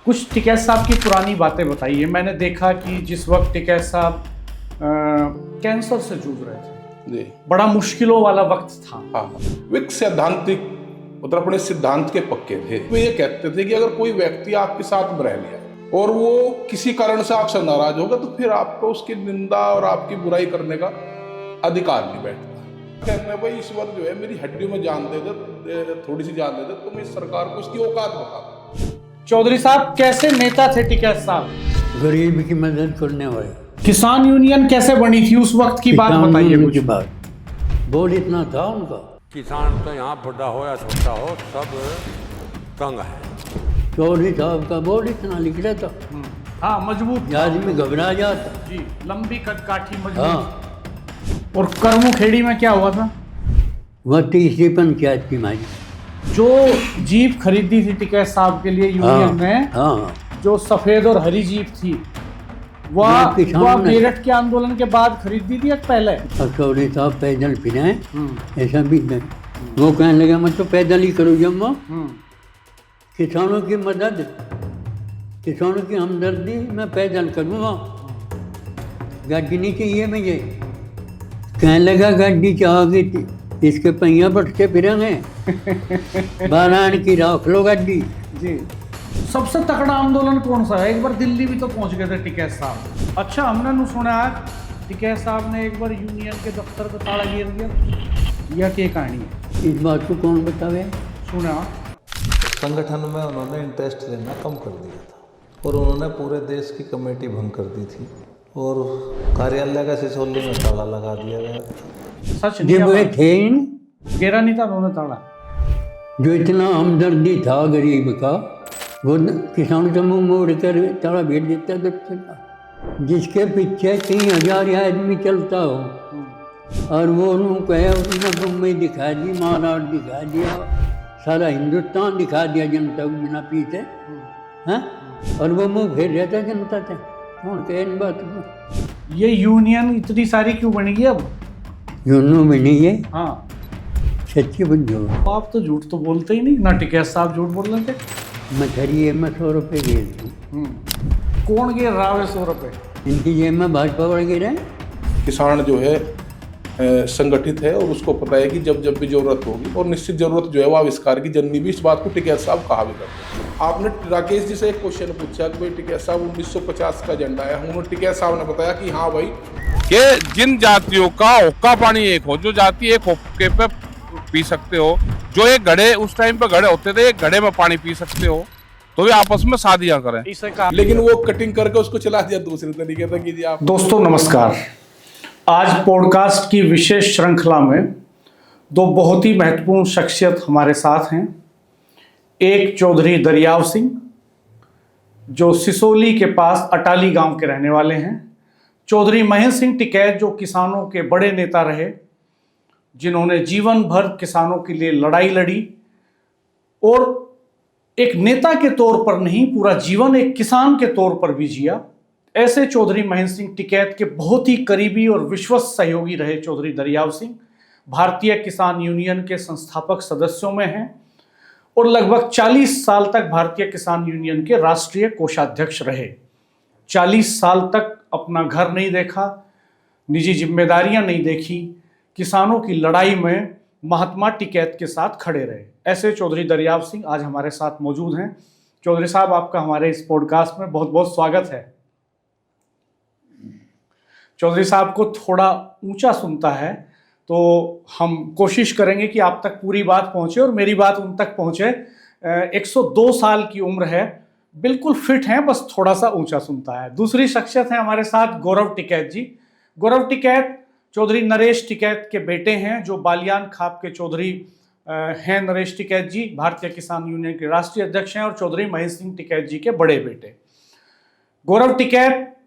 कुछ टिकैत साहब की पुरानी बातें बताइए। मैंने देखा कि जिस वक्त टिकैत साहब कैंसर से जूझ रहे थे जी, बड़ा मुश्किलों वाला वक्त था। हाँ, वो एक सैद्धांतिक मतलब अपने सिद्धांत के पक्के थे। वो ये कहते थे कि अगर कोई व्यक्ति आपके साथ में रह लिया और वो किसी कारण से आपसे नाराज होगा तो फिर आपको उसकी निंदा और आपकी बुराई करने का अधिकार नहीं बैठता। कहते हैं भाई इस वक्त जो है मेरी हड्डियों में जान दे दे, थोड़ी सी जान दे दे तो मैं इस सरकार को उसकी औकात बता दूं। चौधरी साहब कैसे नेता थे टिकैत साहब? गरीब की मदद करने वाले। किसान यूनियन कैसे बनी थी उस वक्त की बात किसान बताइए यूनियन मुझे। की बात बोल इतना था उनका। किसान तो यहाँ बड़ा हो या छोटा हो सब तंग है। चौधरी साहब का बोल इतना निकला था, हाँ मजबूत था। आदमी घबरा जाता। जी, लंबी कदकाठी मजबूत। हाँ, और करमू खेड़ी में क्या हुआ था? वह तीसरी पंचायत की मारी। जो जीप खरीदी थी टिकैत साहब के लिए यूनियन ने, हाँ, जो सफेद और हरी जीप थी, वो वह किसान ने- मेरठ के आंदोलन के बाद खरीदी थी या पहले? और चौधरी साहब पैदल फिरे ऐसा भी नहीं। वो कहने लगा मैं तो पैदल ही करूँ जब मैं किसानों की मदद, किसानों की हमदर्दी मैं पैदल करूँगा, गाड़ी नहीं चाहिए मुझे। कहने लगा गाड़ी चाहोगी इसके पहिया बटके फिरेंगे, 12 आने की राख लो गाड़ी। जी। सबसे तगड़ा आंदोलन कौन सा है? एक बार दिल्ली भी तो पहुंच गए थे टिकैत साहब। अच्छा, हमने नु सुना है टिकैत साहब ने एक बार यूनियन के दफ्तर का ताला गिर दिया। यह क्या कहानी है? इस बात को कौन बतावे? सुना संगठन में उन्होंने इंटरेस्ट लेना कम कर दिया था और उन्होंने पूरे देश की कमेटी भंग कर दी थी और कार्यालय का सिसोली में ताला लगा दिया गया था। सच जब वे नहीं, थे ही नहीं, गिरा नहीं था उन्होंने ताला। जो इतना हमदर्दी था गरीब का, वो किसान का मुंह मोड़ कर ताला भेज देता दफ्तर का। जिसके पीछे 3000 आदमी चलता हो और वो उन्होंने कहे उसने मुंबई दिखा दी, महाराष्ट्र दिखा दिया, सारा हिंदुस्तान दिखा दिया जनता को बिना पीछे, हैं? और वो मुंह फेर रहता जनता से। कौन कहे इन बात को? ये यूनियन इतनी सारी क्यों बनेगी अब? यूनो में नहीं है, हाँ, सच्ची बुझो। आप तो झूठ तो बोलते ही नहीं ना। टिकैत साहब झूठ बोल रहे थे। मैं खरी में 100 रुपये गिर दूँ, कौन गिर रहा है 100 रुपये? इनकी जेब में भाजपा बढ़ गिरे। किसान जो है संगठित है और उसको पता है कि जब जब भी जरूरत होगी और निश्चित जरूरत जो है वो आविष्कार की जननी भी। इस बात को टिकैत साहब कहा भी करते हैं। आपने राकेश जी से एक क्वेश्चन पूछा कि भाई टिकैत साहब 1950 का झंडा है। उन्होंने टिकैत साहब ने बताया कि हाँ भाई कि जिन जातियों का हुक्का पानी एक हो, जो जाति एक हुक्के पे पी सकते हो, जो एक घड़े उस टाइम पे घड़े होते थे, एक घड़े में पानी पी सकते हो, तो भी आपस में शादियां करें। इसे कहा। लेकिन वो कटिंग करके उसको चला दिया दूसरे तरीके से कि जी आप। दोस्तों नमस्कार। आज पॉडकास्ट की विशेष श्रृंखला में दो बहुत ही महत्वपूर्ण शख्सियत हमारे साथ हैं। एक चौधरी दरियाव सिंह, जो सिसोली के पास अटाली गांव के रहने वाले हैं। चौधरी महेंद्र सिंह टिकैत, जो किसानों के बड़े नेता रहे, जिन्होंने जीवन भर किसानों के लिए लड़ाई लड़ी और एक नेता के तौर पर नहीं, पूरा जीवन एक किसान के तौर पर भी जिया। ऐसे चौधरी महेंद्र सिंह टिकैत के बहुत ही करीबी और विश्वस्त सहयोगी रहे चौधरी दरियाव सिंह। भारतीय किसान यूनियन के संस्थापक सदस्यों में हैं और लगभग 40 साल तक भारतीय किसान यूनियन के राष्ट्रीय कोषाध्यक्ष रहे। 40 साल तक अपना घर नहीं देखा, निजी जिम्मेदारियां नहीं देखी, किसानों की लड़ाई में महात्मा टिकैत के साथ खड़े रहे। ऐसे चौधरी दरियाव सिंह आज हमारे साथ मौजूद हैं। चौधरी साहब, आपका हमारे इस पॉडकास्ट में बहुत बहुत स्वागत है। चौधरी साहब को थोड़ा ऊंचा सुनता है, तो हम कोशिश करेंगे कि आप तक पूरी बात पहुंचे और मेरी बात उन तक पहुंचे। 102 साल की उम्र है, बिल्कुल फिट हैं, बस थोड़ा सा ऊंचा सुनता है। दूसरी शख्सियत है हमारे साथ गौरव टिकैत जी। गौरव टिकैत चौधरी नरेश टिकैत के बेटे हैं, जो बालियान खाप के चौधरी हैं। नरेश टिकैत जी भारतीय किसान यूनियन के राष्ट्रीय अध्यक्ष हैं और चौधरी महेंद्र सिंह टिकैत जी के बड़े बेटे। गौरव टिकैत,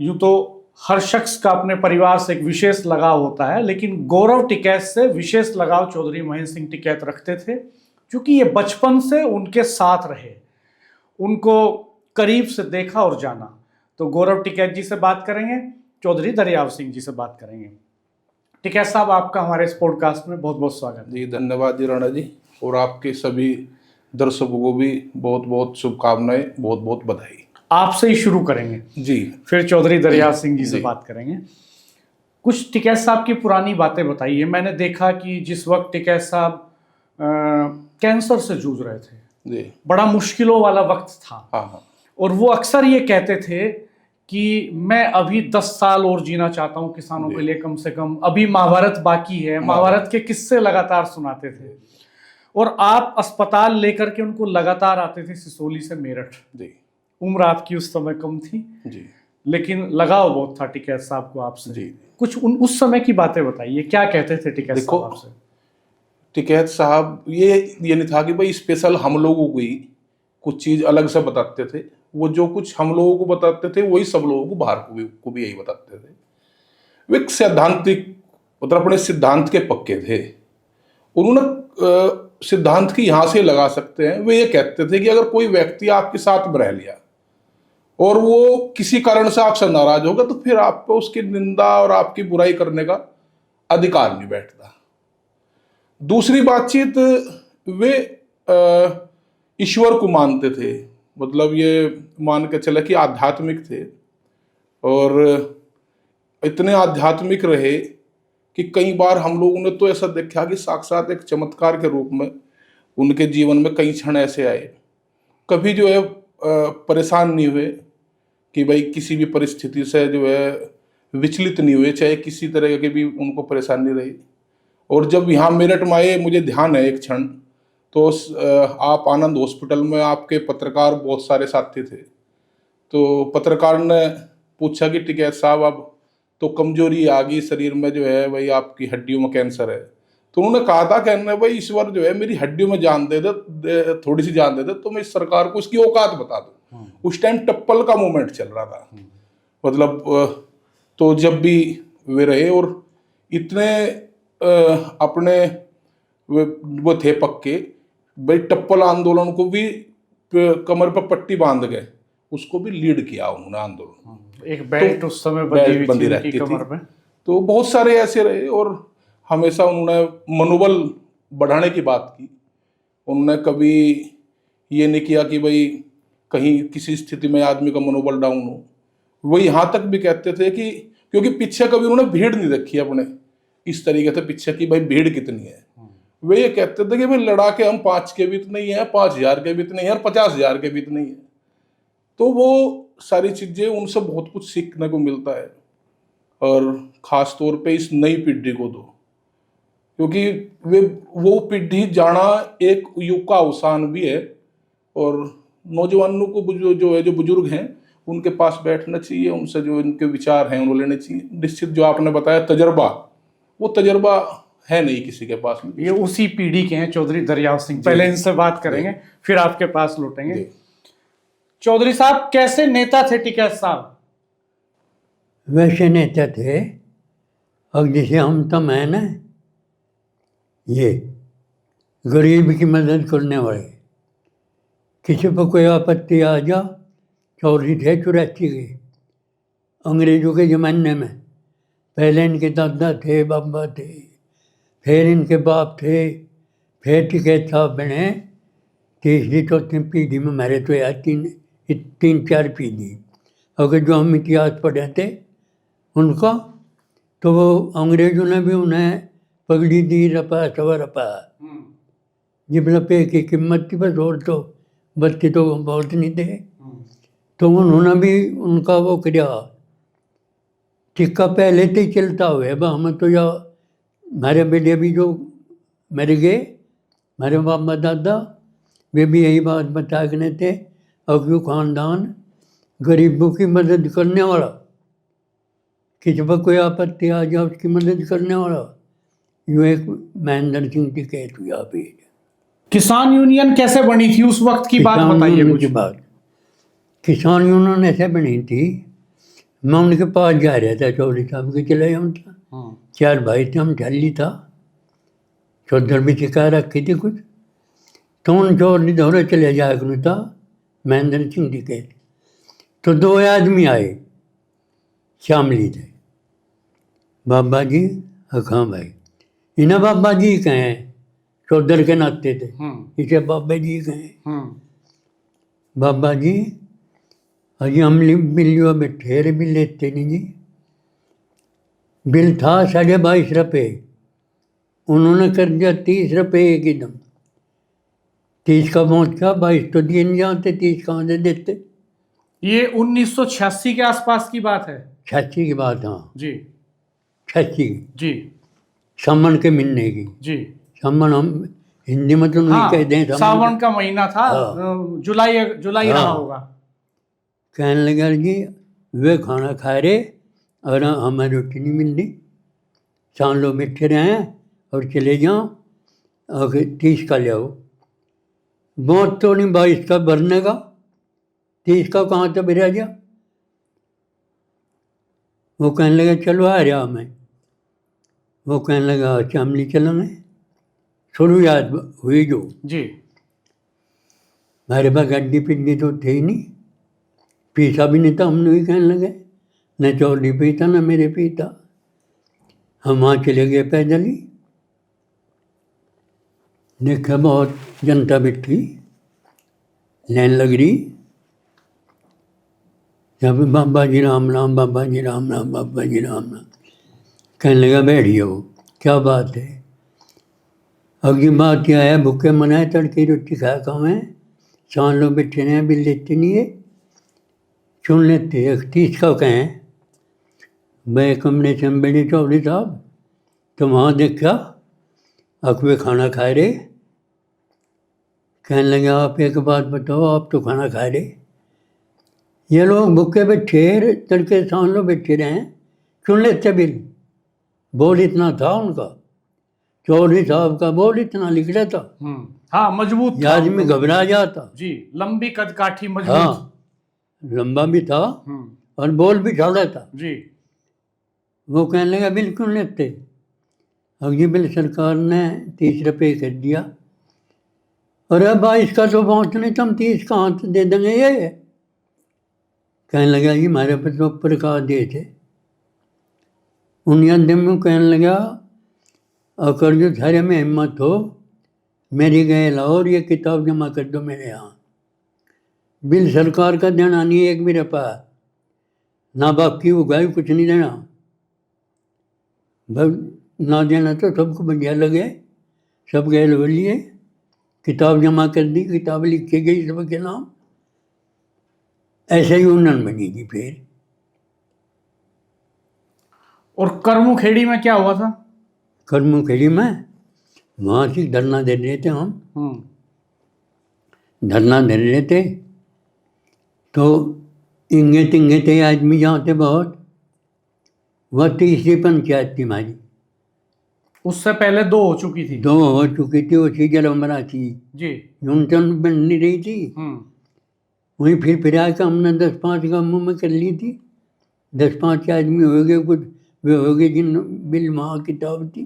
यूं तो हर शख्स का अपने परिवार से एक विशेष लगाव होता है, लेकिन गौरव टिकैत से विशेष लगाव चौधरी महेंद्र सिंह टिकैत रखते थे, क्योंकि ये बचपन से उनके साथ रहे, उनको करीब से देखा और जाना। तो गौरव टिकैत जी से बात करेंगे, चौधरी दरियाव सिंह जी से बात करेंगे। टिकैत साहब, आपका हमारे इस पॉडकास्ट में बहुत बहुत स्वागत है। जी धन्यवाद जी राणा जी, और आपके सभी दर्शकों को भी बहुत बहुत शुभकामनाएं, बहुत बहुत बधाई। आपसे ही शुरू करेंगे, जी फिर चौधरी दरियाव सिंह जी से जी। बात करेंगे। कुछ टिकैत साहब की पुरानी बातें बताइए। मैंने देखा कि जिस वक्त टिकैत साहब कैंसर से जूझ रहे थे, जी बड़ा मुश्किलों वाला वक्त था, हाँ हाँ और वो अक्सर ये कहते थे कि मैं अभी 10 साल और जीना चाहता हूँ किसानों के लिए, कम से कम अभी महाभारत बाकी है। महाभारत के किस्से लगातार सुनाते थे, और आप अस्पताल लेकर के उनको लगातार आते थे सिसोली से मेरठ। जी उम्र आपकी उस समय कम थी, जी लेकिन लगाव बहुत था टिकैत साहब को आपसे। जी। कुछ उस समय की बातें बताइए, क्या कहते थे टिकैत देखो, साहब आपसे? टिकैत साहब ये नहीं था कि भाई स्पेशल हम लोगों को ही कुछ चीज अलग से बताते थे। वो जो कुछ हम लोगों को बताते थे वही सब लोगों को बाहर को भी यही बताते थे। वे एक सैद्धांतिक, मतलब अपने सिद्धांत के पक्के थे। उन्होंने सिद्धांत की यहां से लगा सकते हैं। वे ये कहते थे कि अगर कोई व्यक्ति आपके साथ में रह लिया और वो किसी कारण से आपसे नाराज होगा तो फिर आपको उसकी निंदा और आपकी बुराई करने का अधिकार नहीं बैठता। दूसरी बातचीत, वे ईश्वर को मानते थे, मतलब ये मान के चले कि आध्यात्मिक थे, और इतने आध्यात्मिक रहे कि कई बार हम लोगों ने तो ऐसा देखा कि साक्षात एक चमत्कार के रूप में उनके जीवन में कई क्षण ऐसे आए, कभी जो है परेशान नहीं हुए कि भाई किसी भी परिस्थिति से जो है विचलित नहीं हुए, चाहे किसी तरह की भी उनको परेशानी रही। और जब यहाँ मेरठ में आए, मुझे ध्यान है एक क्षण, तो आप आनंद हॉस्पिटल में आपके पत्रकार बहुत सारे साथी थे, तो पत्रकार ने पूछा कि टिकैत साहब अब तो कमजोरी आ गई शरीर में, जो है भाई आपकी हड्डियों में कैंसर है। तो उन्होंने कहा था, कहने भाई ईश्वर जो है मेरी हड्डियों में जान दे दे, थोड़ी सी जान दे दे तो मैं इस सरकार को इसकी औकात बता दूं। उस टाइम टप्पल का मूवमेंट चल रहा था, मतलब तो जब भी वे रहे और इतने अपने वो थे पक्के, भाई टप्पल आंदोलन को भी कमर पर पट्टी बांध गए, उसको भी लीड किया उन्होंने आंदोलन। एक बेल्ट उस समय बेल्ट बंदी बंदी रहती थी कमर थी। पे। तो बहुत सारे ऐसे रहे और हमेशा उन्होंने मनोबल बढ़ाने की बात की। उन्होंने कभी ये नहीं किया कि भाई कहीं किसी स्थिति में आदमी का मनोबल डाउन हो। वो यहाँ तक भी कहते थे कि क्योंकि पीछे कभी उन्होंने भीड़ नहीं देखी अपने इस तरीके से पीछे की भाई भीड़ कितनी है। वे ये कहते थे कि भाई लड़ाके हम 5 के भी तो नहीं है, 5000 के भी तो नहीं है, और 50,000 के भी तो नहीं है। तो वो सारी चीजें उनसे बहुत कुछ सीखने को मिलता है, और खास तौर पे इस नई पीढ़ी को दो, क्योंकि वे वो पीढ़ी जाना एक युग का अवसान भी है, और नौजवानों को जो बुजुर्ग हैं उनके पास बैठना चाहिए, उनसे जो इनके विचार हैं उन्हें लेने चाहिए। निश्चित जो आपने बताया तजर्बा, वो तजर्बा है नहीं किसी के पास। ये उसी पीढ़ी के हैं चौधरी दरियाव सिंह। पहले इनसे बात करेंगे, फिर आपके पास लौटेंगे। चौधरी साहब, कैसे नेता थे टिकैत साहब? वैसे नेता थे, अब जैसे हम तम है ना, ये गरीब की मदद करने वाले, किसी पर कोई आपत्ति आ जा, चौधरी थे 84 के, अंग्रेजों के ज़माने में। पहले इनके दादा थे, बाबा थे, फिर इनके बाप थे, फिर टिकैत साहब बने। तीसरी चौथी पीढ़ी में मेरे तो यार 3-4 पीढ़ी। अगर जो हम इतिहास पढ़े थे उनका, तो वो अंग्रेजों ने भी उन्हें पगड़ी दी, रपा सवा रपा, जिब रुपये की कीमत थी बस, और तो बत्ती तो बहुत नहीं थे। तो उन्होंने भी उनका वो किया, टिक्का पहले से ही चलता हुआ है। हमें तो या हमारे बेटे भी जो मर गए, हमारे बाबा दादा, वे भी यही बात बता गए थे, अगू खानदान गरीबों की मदद करने वाला, किसी पर कोई आपत्ति आ जाए उसकी मदद करने वाला, यूँ एक महेंद्र सिंह टिकैत हुआ भी। किसान यूनियन कैसे बनी थी उस वक्त की बात बताइए की बात। किसान यूनियन ऐसे बनी थी, मैं उनके पास जा रहा था, चौधरी साहब के चले हम था, 4 भाई थे, हम ठल्ली था, चौधर भी सिखा रखी थी कुछ, तो उन चौधरी दौरे चले जाया करूँ था, महेंद्र सिंह टिकैत। तो 2 आदमी आए, शामली थे, बाबा जी, हाँ भाई, इन्हें बाबा जी कहें, चौधर के नाते थे। हम्म इसे बाबा जी कहे, हम्म बाबा जी अजी हम बिल्लियों में ठेर भी लेते नहीं जी। बिल था 22.5 रुपये, उन्होंने कर दिया 30 रुपये एक ही दम। 30 का पहुँच गया, 22 तो दिए नहीं जाते, 30 कहाँ से देते। ये 1986 के आसपास की बात है। 86 की बात, हाँ जी 86 जी सावन के महीने की। जी। सावन हम हिंदी में तो नहीं हाँ, कहते हैं सावन का महीना था। हाँ। जुलाई जुलाई हाँ। रहा होगा। कहने लगा जी वे खाना खा रहे और हमें रोटी नहीं मिल रही, 4 लोग बैठे रहे और चले जाओ और 30 का ले आओ। बहुत तो नहीं 22 का भरने का, 30 का कहाँ तो भरा जा। वो कहने लगा चलो आ रहा मैं। वो कहने लगा अच्छा हम नहीं चलेंगे। शुरुआत हुई जो, जी मेरे पास गड्डी पिड्डी तो थे ही नहीं, पीछा भी नहीं था। हमने भी कहने लगे न चौधरी पीता न मेरे पीता। हम वहाँ चले गए पैदल ही। देखा बहुत जनता बैठी, लाइन लग रही। जब बाबा जी राम राम, बाबा जी राम राम, बाबा जी राम राम। कहने लगा बैठिए। वो क्या बात है? अगली बात क्या है, भूखे मनाए तड़के रोटी खा कम है, 4 लोग बैठे रहे बिल लेते नहीं है, चुन लेते। 30 का कहें मैं कमरे से बैठे चौधरी साहब, तो वहाँ देखा अकवे खाना खा रहे। कहने लगे आप एक बात बताओ, आप तो खाना खा रहे, ये लोग भूखे बैठे तड़के 4 लोग बैठे रहे, चुन लेते बिल। बोल इतना था उनका, चौधरी साहब का बोल इतना लिख रहा था। हाँ, मजबूत ये था। आदमी घबरा जाता। जी, लंबी कदकाठी मजबूत। हाँ, लंबा भी था हम्म और बोल भी ठाड़ा था। जी वो कहने लगा बिल्कुल लेते। अब ये बिल सरकार ने 30 रुपये कर दिया। अरे 22 का तो पहुँचने तुम 30 कहाँ से दे देंगे ये? कहने लगा जी हमारे पर तो ऊपर का दिए थे। उन दिन में कहने लगा अगर जो थारे में हिम्मत हो मेरी गए लाओ और ये किताब जमा कर दो मेरे यहाँ। बिल सरकार का देना नहीं एक भी रुपया, ना बाकी वो गाय कुछ नहीं देना। बस ना देना तो सबको बढ़िया लगे, सब गए लिए, किताब जमा कर दी, किताब लिख के गई सबके नाम। ऐसे ही यूनियन बनी थी। फिर और करमुखेड़ी में क्या हुआ था? करमुखेड़ी में वहाँ से धरना दे रहे थे हम। धरना दे रहे थे तो इंगे तिंगे थे आदमी जहाँ थे बहुत। वह 30वीं पंचायत थी हमारी। उससे पहले 2 हो चुकी थी। 2 हो चुकी थी, उसी जलमरा थी, जी यूनियन बन नहीं रही थी। वहीं फिर आकर हमने 10-5 गाँवों में कर ली थी। 10-5 आदमी हो गए, कुछ वे हो गए जिन बिल वहाँ किताब थी।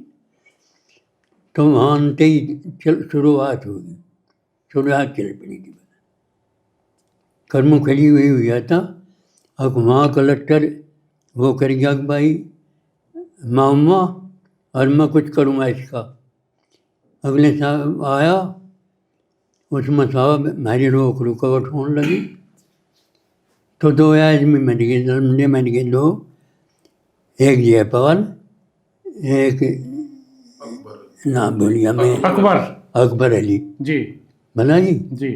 तो वहाँ अंते ही शुरुआत होगी, शुरुआत चल पड़ी थी। करमुखेड़ी हुई हुआ था। अब वहाँ कलेक्टर वो कर गया कि भाई मामा और मैं कुछ करूँगा इसका। अगले साल आया, उसमें साहब हमारी रोक रुकावट होने लगी। तो 2 आदमी मर गए, धर्मने मर गए 2, एक जयपाल, एक नाम भूलिया मैं, अकबर अली जी भला जी। जी।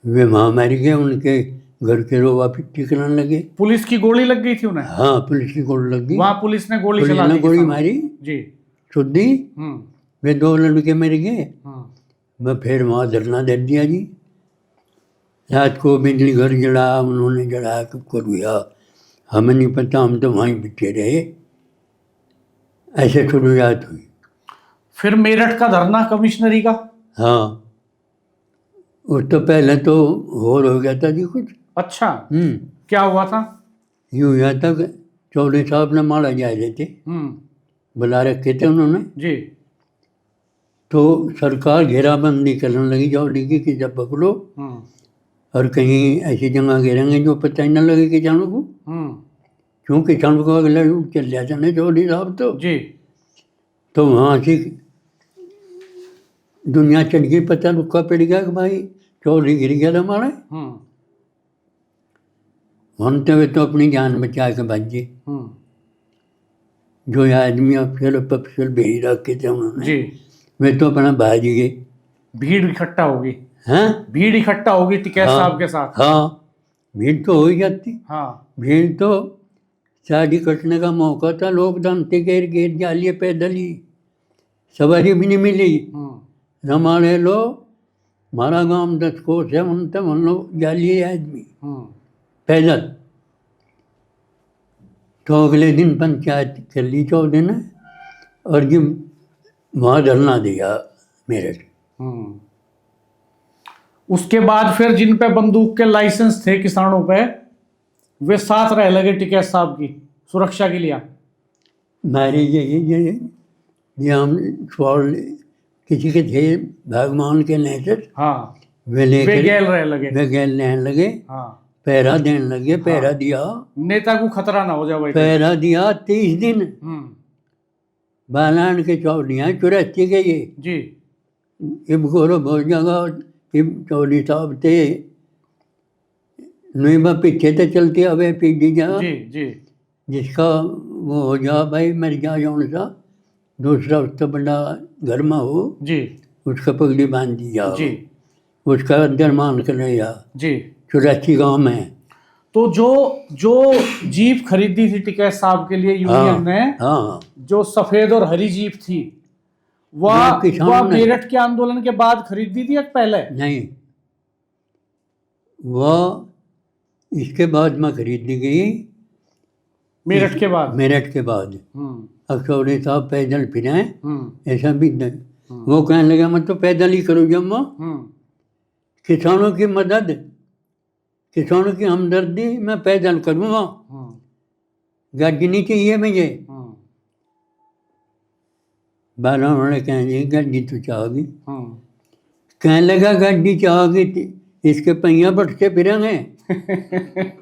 वे वहाँ मर गए, उनके घर के लोग वापिस टिकने लगे। पुलिस की गोली लग गई थी उन्हें? हाँ, पुलिस की गोली लग गई। वहाँ पुलिस ने गोली पुलिस चला ने दी गोली किसान। मारी जी शुद्धि। वे 2 लड़के मर गए। मैं फिर वहाँ धरना दे दिया जी। रात को बिजली घर जला, उन्होंने जला कब हुआ हमें नहीं पता, हम तो वहीं बैठे रहे। ऐसे शुरुआत हुई। फिर मेरठ का धरना कमिश्नरी का? हाँ, उस तो पहले तो और हो गया था जी कुछ। अच्छा, क्या हुआ था? यूँ हुआ था कि चौधरी साहब ने माला जा रहे थे, बुला रखे थे उन्होंने जी। तो सरकार घेराबंदी करने लगी चौधरी की कि जब पकड़ो और कहीं ऐसी जगह घेरेंगे जो पता ही न लगे किसानों को। क्योंकि किसानों को अगला रूट चल जाता ना चौधरी साहब तो। जी। तो वहाँ से दुनिया चढ़ गई, पता रुका पड़ गया कि भाई चौधरी गिर गया हमारे। हम तो अपनी जान बचा के बचे। जो आदमी अफसर पफसर भेज रखे थे उन्होंने जी, वे तो अपना भाज गए। भीड़ इकट्ठा होगी, हैं? भीड़ इकट्ठा होगी टिकैत साहब के साथ। हाँ, भीड़ तो हो ही जाती। हाँ, भीड़ तो शादी कटने का मौका था, लोग दानते घेर घेर जालिए पैदल ही, सवारी भी नहीं मिली। हमारे लो हमारा गांव 10 कोस है, हम लोग जालिए आदमी पैदल। तो अगले दिन पंचायत कर ली चौधरी ने, और जी वहाँ धरना दिया मेरठ। उसके बाद फिर जिन पे बंदूक के लाइसेंस थे किसानों पे, वे साथ रह लगे टिकैत साहब की सुरक्षा के लिए। हमारे ये हम सवाल किसी के थे भगवान के नेचर, हाँ, वे वे लेकर गैल रह लगे। वे गैल रहने लगे, हाँ, पहरा देने लगे। पहरा दिया, नेता को खतरा ना हो जाए भाई। पहरा दिया 30 दिन। बालान के चौधरियाँ 84 के ये जी, इब गोरो बहुत जगह चौधरी साहब थे नहीं, मैं पीछे तो चलते अबे पीढ़ी जा जी, जी, जिसका वो हो जा भाई मर जा जौन सा दूसरा उसका बड़ा घर में हो, जी, उसका पगड़ी बांध दी जा, जी, उसका अंदर मान कर ले जा। जी। 84 गाँव में। तो जो जीप खरीदी थी टिकैत साहब के लिए यूनियन ने, हाँ, जो सफेद और हरी जीप थी, वह वो किसानों ने- मेरठ के आंदोलन के बाद खरीदी थी या पहले? नहीं, वह इसके बाद में खरीदी गई। मेरठ के बाद? मेरठ के बाद अब चौधरी साहब पैदल फिरे, ऐसा भी नहीं। वो कहने लगा मैं तो पैदल ही करूँ, जब मैं किसानों की मदद, किसानों की हमदर्दी मैं पैदल करूँगा, गाड़ी नहीं चाहिए मुझे। बाला उन्होंने कहेंगे गाड़ी तो चाहोगी। कहने लगा गाड़ी चाहोगी इसके पहिया बढ़ते फिरेंगे,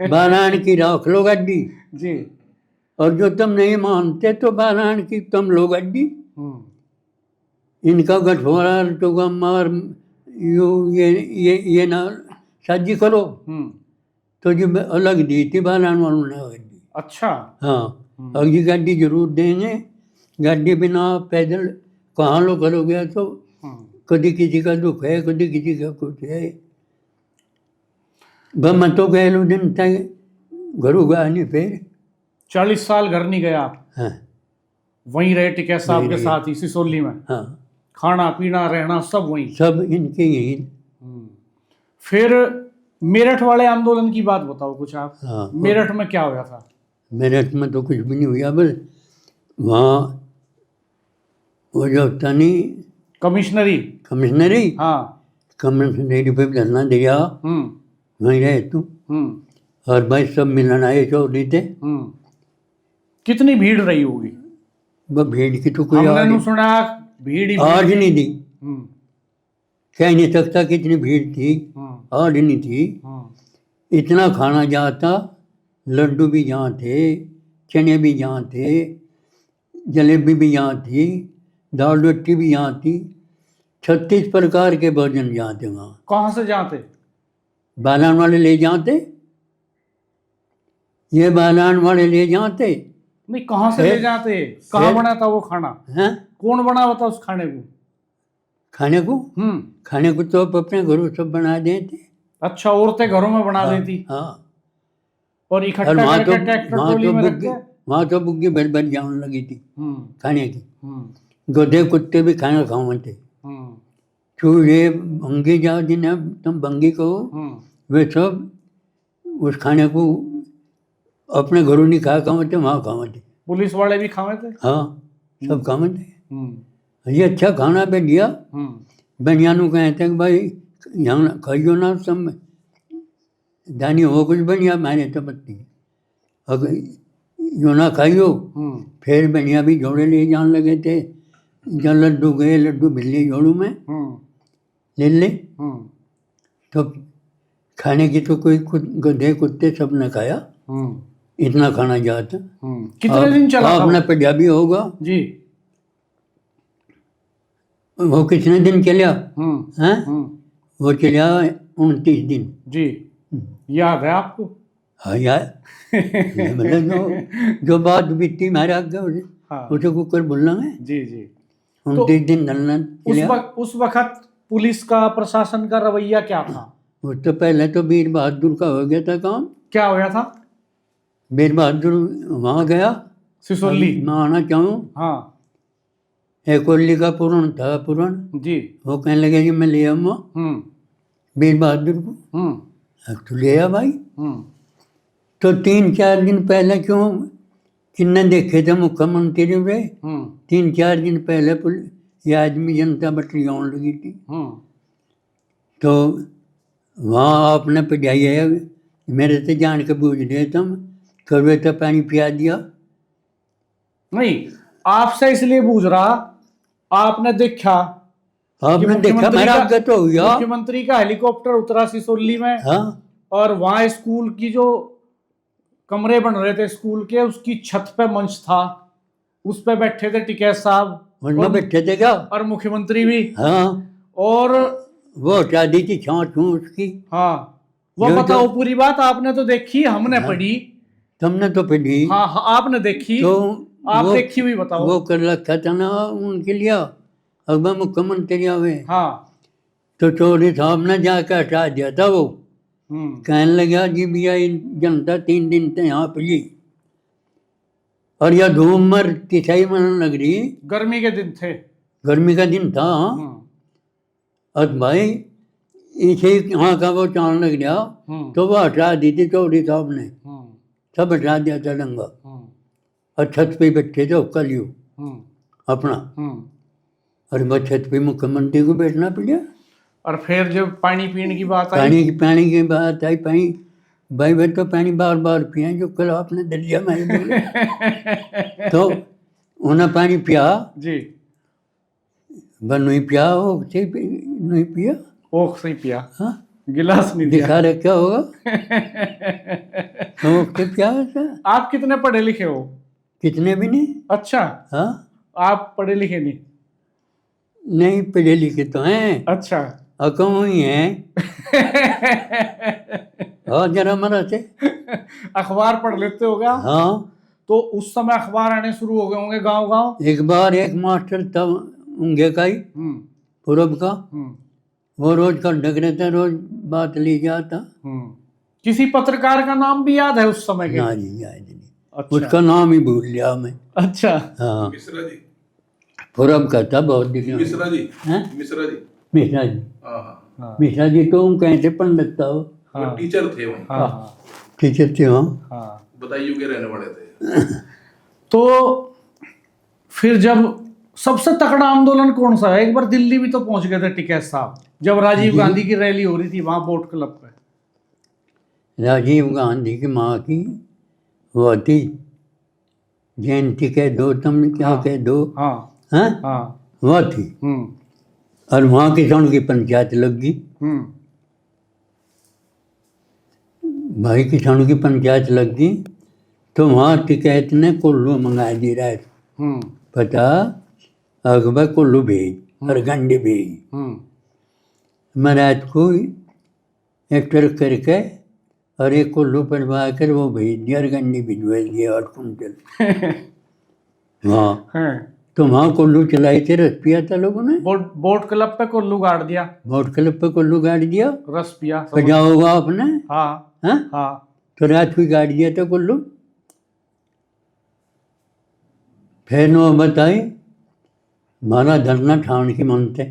बालान की राख लो गाड़ी जी, और जो तुम नहीं मानते तो बालान की तुम लो गाड़ी। इनका गठवारा तो मार ये ना साजी करो। तो जो अलग दी थी बालान वालों ने गाड़ी। अच्छा, हाँ, और ये गाड़ी जरूर देंगे, गाड़ी बिना पैदल कहाँ लो करोगे। तो कभी किसी का दुख है, कभी किसी का कुछ है। मैं तो कह लो दिन तक घर उगा नहीं, फिर 40 साल घर नहीं गया आप? हाँ, वहीं रहे टिकैत साहब वहीं के रहे। साथ ही सिसोली में? हाँ, खाना पीना रहना सब वहीं? सब इनके यही। फिर मेरठ वाले आंदोलन की बात बताओ कुछ आप। हाँ, मेरठ में क्या हुआ था? मेरठ में तो कुछ भी नहीं हुआ, बस वहाँ वो जो था नहीं कमिश्नरी? कमिश्नरी, हाँ। कमिश्नरी पे धरना दिया, वहीं रहे तू। और भाई सब मिलन आए चौधरी थे। कितनी भीड़ रही होगी? वह भीड़ की तो कोई हमने आज नु सुना भीड़ ही आज नहीं दी, हम्म, कह नहीं सकता कितनी भीड़ थी, आज नहीं थी। इतना खाना जहाँ था, लड्डू भी जहाँ थे, चने भी जहाँ थे, जलेबी भी यहाँ थी, दाल रोटी भी यहाँ थी, 36 प्रकार के भोजन जहाँ थे वहाँ। कहाँ से जाते? बालान वाले ले जाते, ये बालान वाले ले जाते नहीं, कहाँ से ले जाते? कहाँ बना था वो खाना? हैं कौन बना था उस खाने को? खाने को। खाने को तो आप अपने घरों सब बना देते। अच्छा, औरतें घरों में बना देती हाँ, और और इकट्ठा वहाँ करके तो ट्रैक्टर ट्रॉली में रख के? वहाँ तो बुग्गी भर भर जाने लगी थी खाने की। हम्म, गधे कुत्ते भी खाना खाओ थे। हम्म, चूहे भंगी जाओ जिन्हें तुम भंगी कहो, वे सब उस खाने को अपने घरों नहीं खा खाते, वहाँ खाते। पुलिस वाले भी खावे थे? हाँ, सब खाते। हम्म, ये अच्छा खाना पे दिया। हम्म, बनियानों कहते हैं कि भाई यहाँ खाइयो ना, सब दानी हो कुछ बनिया मैंने तो बत्ती अगर यो ना खाइयो। फिर बनिया भी जोड़े ले जाने लगे थे, जब लड्डू गए, लड्डू बिल्ली जोड़ू में ले ले। तो खाने की तो कोई गधे कुत्ते सब ने खाया, इतना खाना जाता। कितने दिन चला था आपने वो? पंजाबी होगा जी, वो कितने दिन चला हैं? हम्म, वो चला 29 दिन। जी याद है आपको? हाँ यार, मतलब जो बात बीती मेरे आगे हाँ उसे कुकर बोलना है। जी जी। 29 दिन डलना चला। उस वक्त पुलिस का प्रशासन का रवैया क्या था? वो तो पहले तो वीर बहादुर का हो गया था काम। क्या हो गया था? वीर बहादुर वहाँ गया, सिसोली। मैं आना चाहूँ, हाँ एक कोल्ली का पूर्ण था पूर्ण, जी। वो कहने लगे कि मैं ले आऊँगा हम्म वीर बहादुर को। हम्म अब तो ले आ भाई। हम्म तो 3-4 दिन पहले क्यों किन्ने देखे थे मुख्यमंत्री वे, 3-4 दिन पहले ये आदमी जनता बटालियन लगी थी। तो वहाँ आपने पढ़ाई है, मेरे से जान के पूछ रहे तुम कभी तो पानी पिया दिया। नहीं, आपसे इसलिए पूछ रहा, आपने देखा कि आपने देखा मेरा अवगत हो गया। मुख्यमंत्री का हेलीकॉप्टर उतरा सिसोली में। हाँ, और वहां स्कूल की जो कमरे बन रहे थे स्कूल के, उसकी छत पे मंच था, उस पे बैठे थे टिकैत साहब उनमें बैठे थे क्या? और मुख्यमंत्री भी। हाँ, और वो हटा दी थी छाँट उसकी। हाँ, वो बताओ पूरी बात आपने तो देखी, हमने पढ़ी। तुमने तो पढ़ी। हाँ हाँ, आपने देखी। तो आप देखी हुई बताओ। वो कर रखा था ना उनके लिए, अब मुख्यमंत्री आवे। हाँ। तो चौधरी साहब ने जाकर हटा दिया था वो। कहने लगा जी भैया जनता 3 दिन से यहाँ पड़ी और यह धूम मर किसाई मन लग रही। गर्मी के दिन थे, गर्मी का दिन था। और भाई इसे यहाँ का वो चांद लग गया तो वो हटा दी थी चौधरी साहब ने, सब हटा दिया था डंगा। और छत पे बैठे थे कलियो अपना, और वह छत पे मुख्यमंत्री को बैठना पड़ा। और फिर जब पानी पीने की बात आई, पानी की बात आई, पानी भाई भाई तो पानी बार बार पिया जो कल आपने दरिया में बोले। तो उन्हें पानी पिया जी, वह नहीं पिया, वो नहीं पिया, ओख से ही पिया। हाँ, गिलास नहीं दिया। दिखा रखा होगा। तो पिया था। आप कितने पढ़े लिखे हो? कितने भी नहीं। अच्छा, हाँ, आप पढ़े लिखे नहीं? नहीं पढ़े लिखे तो हैं। अच्छा। अकम ही हैं। और जरा मरा से अखबार पढ़ लेते होगा? हाँ, तो उस समय अखबार आने शुरू हो गए होंगे गांव गांव। एक बार एक मास्टर था उंगे का ही पूरब का, वो रोज का ढक रहता, रोज बात ली जाता। किसी पत्रकार का नाम भी याद है उस समय के? ना जी, याद नहीं। अच्छा। उसका नाम ही भूल लिया मैं। अच्छा। हाँ, मिश्रा जी। पूरब का था बहुत दिन। मिश्रा जी। हैं? मिश्रा जी। मिश्रा जी। हाँ, मिश्रा जी तो कहीं से पंडित था वो। वो टीचर थे वहीं। हाँ टीचर थे वहाँ। हाँ। बदायूं के रहने वाले थे। तो फिर जब सबसे तगड़ा आंदोलन कौन सा है? एक बार दिल्ली भी तो पहुंच गए थे टिकैत साहब, जब राजीव गांधी की रैली हो रही थी वहां बोट क्लब पे। राजीव गांधी की माँ की वो थी जयंती कह दो, तुम क्या कह दो। हाँ हाँ, हाँ। वो थी। और वहाँ किसानों की पंचायत लग गई। भाई किसानों की पंचायत लग गई तो वहाँ टिकैत ने कुल्लू मंगा दी रात, पता अकबर कुल्लू भेज और गंडे भेज। मैं रात को एक ट्रक करके और एक कुल्लू पड़वा कर वो भेज दिया और गंडे भिजवा दिया 8 कुंटल। हाँ, तो वहाँ कुल्लू चलाई थे, रस पिया था लोगों ने। बोट क्लब पे कुल्लू गाड़ दिया। बोट क्लब पे कुल्लू गाड़ दिया, रस पिया। पजा होगा आपने। हाँ हाँ, हाँ। तो रात को गाड़ दिया था कुल्लू। फिर नो बताई मारा धरना ठान की मन थे।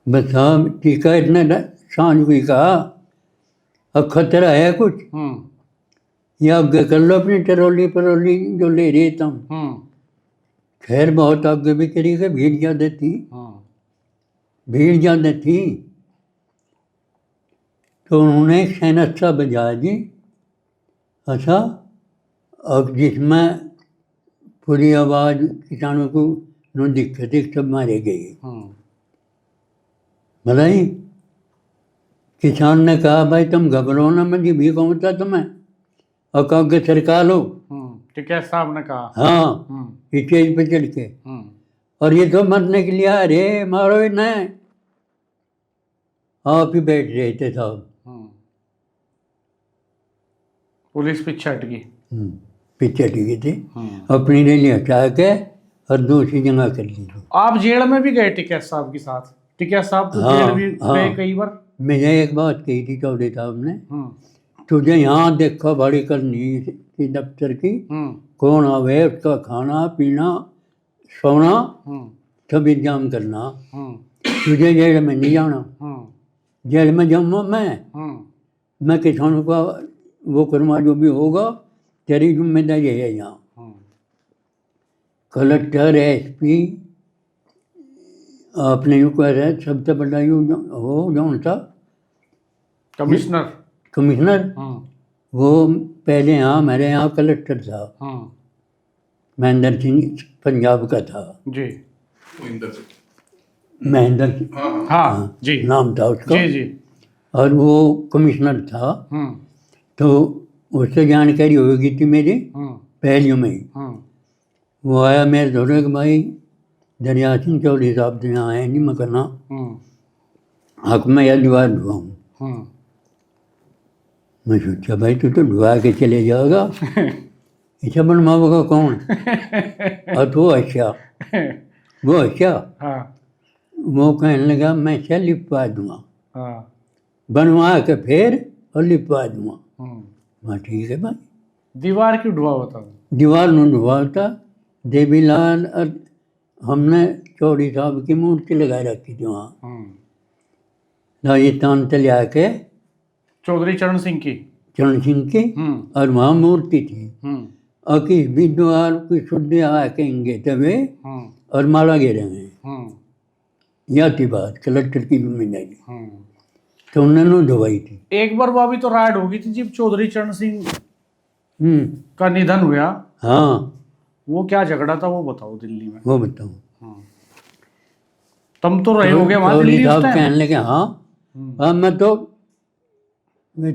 बस हाँ, टीका इतना सांझ को ही कहा अब खतरा है कुछ, या आगे कर लो अपनी ट्रॉली परोली जो ले रहे तुम। खैर बहुत आगे भी करी गई, भीड़ ज़्यादा थी। भीड़ ज़्यादा थी तो उन्होंने शहनाई बजा दी। अच्छा, अब जिसमें पूरी आवाज़ किसानों को नो दिक्कत सब मारे गए। भलाई किसान ने कहा भाई तुम घबराओ ना, मैं भी कहूँ था तुम्हें और कागज सरका लो। टिकैत साहब ने कहा। हाँ, स्टेज पे चढ़ के और ये तो मरने के लिए अरे मारो इन्हें, आप ही बैठ रहे थे साहब। पुलिस पीछे हट गई। पीछे टिकी थी, अपनी रैली हटा के और दूसरी जगह कर ली थी। आप जेल में भी गए टिकैत साहब के साथ? टिकैत साहब तो जेल भी गए कई बार। मैंने एक बात कही थी चौधरी साहब ने, तुझे यहाँ देखो बड़ी करनी की दफ्तर की, कौन आवे उसका खाना पीना सोना सब इंतजाम करना, तुझे जेल में नहीं जाना। जेल में जाऊँगा मैं किसानों का वो करूँगा, जो भी होगा तेरी जिम्मेदारी है। यहाँ कलेक्टर एसपी आपने यूँ कह रहे सबसे बड़ा यूँ हो जौन सा कमिश्नर वो पहले यहाँ हमारे यहाँ कलेक्टर था, महेंद्र सिंह पंजाब का था जी, महेंद्र हाँ जी नाम था उसका जी जी। और वो कमिश्नर था। तो उससे जानकारी हो गई थी मेरी पहलियों में ही। वो आया मेरे धोरे कि भाई दरिया सिंह चौधरी साहब तो यहाँ आए नहीं, मैं करना हक में या दीवार ढुआऊँ। मैं सोचा भाई तू तो ढुआ के चले जाएगा, ऐसा बनवाओगा कौन? और तो अच्छा वो अच्छा वो कहने लगा मैं क्या लिपवा दूँगा, बनवा के फिर और लिपवा दूँगा। मैं ठीक है भाई। दीवार क्यों ढुआ होता? दीवार में ढुआ होता, देवीलाल और हमने चौधरी साहब की मूर्ति लगा रखी थी वहाँ राजस्थान से ले आके, चौधरी चरण सिंह की की और वहाँ मूर्ति थी। और किस भी द्वार की शुद्ध आकेंगे तबे और माला गिरेंगे, यह थी बात कलेक्टर की जिम्मेदारी। तो उन्होंने दवाई थी। एक बार वो भी तो राइड होगी थी जब चौधरी चरण सिंह का निधन हुआ। हाँ वो क्या झगड़ा था वो बताओ दिल्ली में। वो बताओ। तुम तो रहे होगे वहाँ दिल्ली उस टाइम? कहने लगे हाँ मैं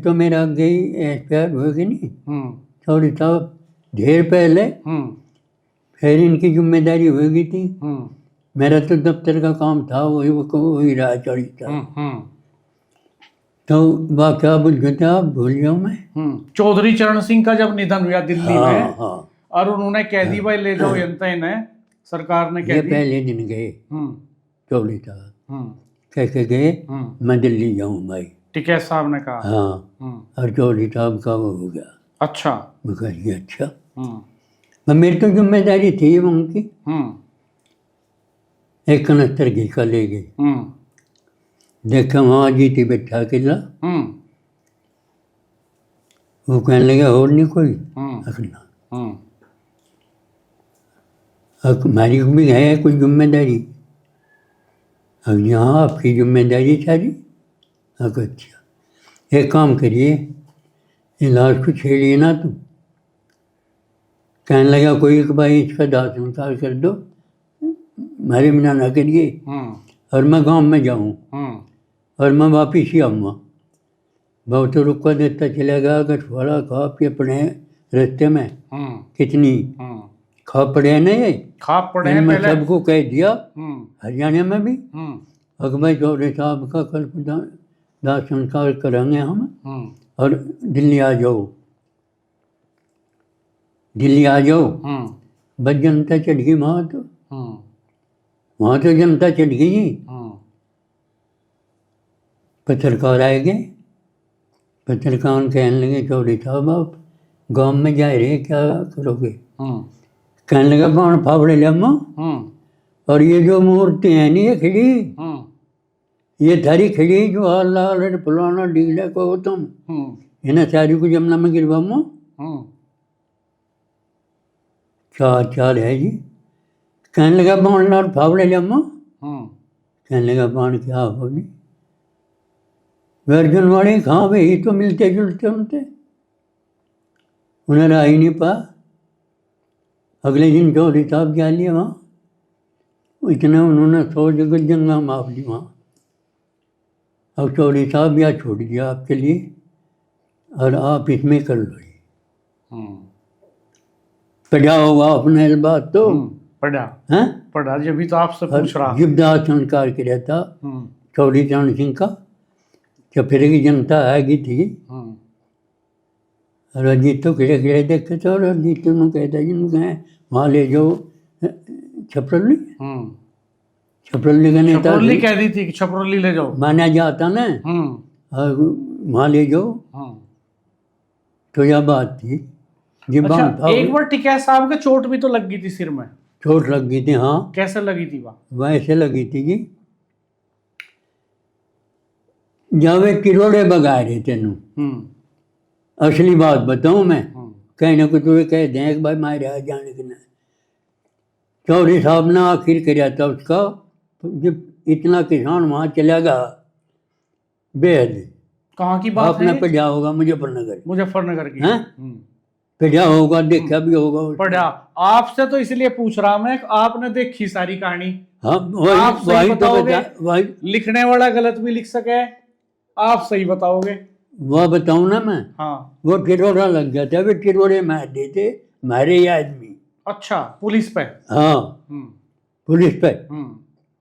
तो मेरा आगे ही एक्सपायर हुए नहीं चौधरी साहब ढेर पहले, फिर इनकी जिम्मेदारी हो गई थी। मेरा तो दफ्तर का काम था वही रहा चौधरी साहब। तो वाक़या भूल गया, आप भूल जाऊँ मैं। चौधरी चरण सिंह का जब निधन हुआ दिल्ली में और उन्होंने कैदी भाई ले जाओ जनता इन्हें, सरकार ने ये पहले दिन गए चौधरी साहब कह के गए मैं दिल्ली जाऊँ भाई, टिकैत साहब ने कहा। हाँ और चौधरी साहब का वो हो गया। अच्छा। मैं कही अच्छा, मैं मेरी तो जिम्मेदारी थी उनकी। एक कनस्तर घी का ले गए, देखा वहाँ जीती बैठा किला। वो कहने लगे और नहीं कोई रखना, हमारी भी है कोई जिम्मेदारी, अब यहाँ आपकी जिम्मेदारी सारी। अच्छा एक काम करिए इलाज को छेड़िए ना तुम। कहने लगा कोई कि भाई इसका दाह संस्कार कर दो, मेरे बिना ना करिए और मैं गांव में जाऊँ और मैं वापिस ही आऊँगा। बहुत रुका देता चलेगा, अगर थोड़ा खा पी पड़े रास्ते में कितनी खा पड़े नहीं खा पड़े। मैं सबको कह दिया हरियाणा में भी, अगर भाई चौधरी साहब का कल दाह संस्कार करेंगे हम और दिल्ली आ जाओ, दिल्ली आ जाओ। बस जनता चढ़ गई वहाँ तो जनता चढ़ गई। पत्रकार आए गए, पत्रकार कहने लगे चौधरी साहब आप गांव में जा रहे क्या करोगे? कहने लगा बाण फावड़े लम्मा और ये जो मूर्ति है नहीं ये खड़ी, ये थारी खड़ी जो हाल फुलाना डीगला को तुम इन्हें सारी को जमुना में गिरवाऊँ। चार है जी। कहने लगा बाण लाल फावड़े लम्मा, कहने लगा बाण क्या होगी वर्जन वाले कहाँ वही तो मिलते जुलते उनसे, उन्हें रहा ही नहीं पा। अगले दिन चौधरी साहब जा लिए वहाँ, इतना उन्होंने 100 जगह जंगा माप ली वहाँ। अब चौधरी साहब या छोड़ दिया आपके लिए और आप इसमें कर लो। पढ़ा होगा आपने इस बात तो पढ़ा हैं पढ़ा, जब भी तो आपसे पूछ रहा। जिब्दास संस्कार किया था चौधरी चरण सिंह का। चफेरे की जनता आएगी थी और अजीत तो खिड़े खिड़े देखे थे और अजीत तो कहता जी कहें वहाँ ले जाओ छपरली छपरली का नेता छपरौली कह दी थी कि छपरौली ले जाओ। माना जाता ना और वहाँ ले जाओ, तो यह बात थी। अच्छा, एक बार टिकैत साहब के चोट भी तो लग गई थी सिर में। चोट लग गई थी, हाँ। कैसे लगी थी वहाँ? वैसे लगी थी जी, जब वे किरोड़े बगा रहे तेनू। असली बात बताऊं मैं, कहीं ना कुछ तुम्हें कह दें एक बार मारे आ जाने के ना। चौधरी साहब ने आखिर किया था उसका, जब इतना किसान वहाँ चला गया बेहद। कहाँ की बात आपने है? पढ़ा होगा मुजफ्फरनगर। मुजफ्फरनगर की। हैं? पढ़ा होगा, देखा भी होगा। पढ़ा। आपसे तो इसलिए पूछ रहा मैं कि आपने देखी सारी कहानी। हाँ, आप सही वही तो बताओगे? वही लिखने वाला गलत भी लिख सके, आप सही बताओगे। वह बताऊं ना मैं। हाँ। वो टिरोड़ा लग गया था, वे टिरोड़े मार देते मारे ही आदमी। अच्छा, पुलिस पे? हाँ, पुलिस पे।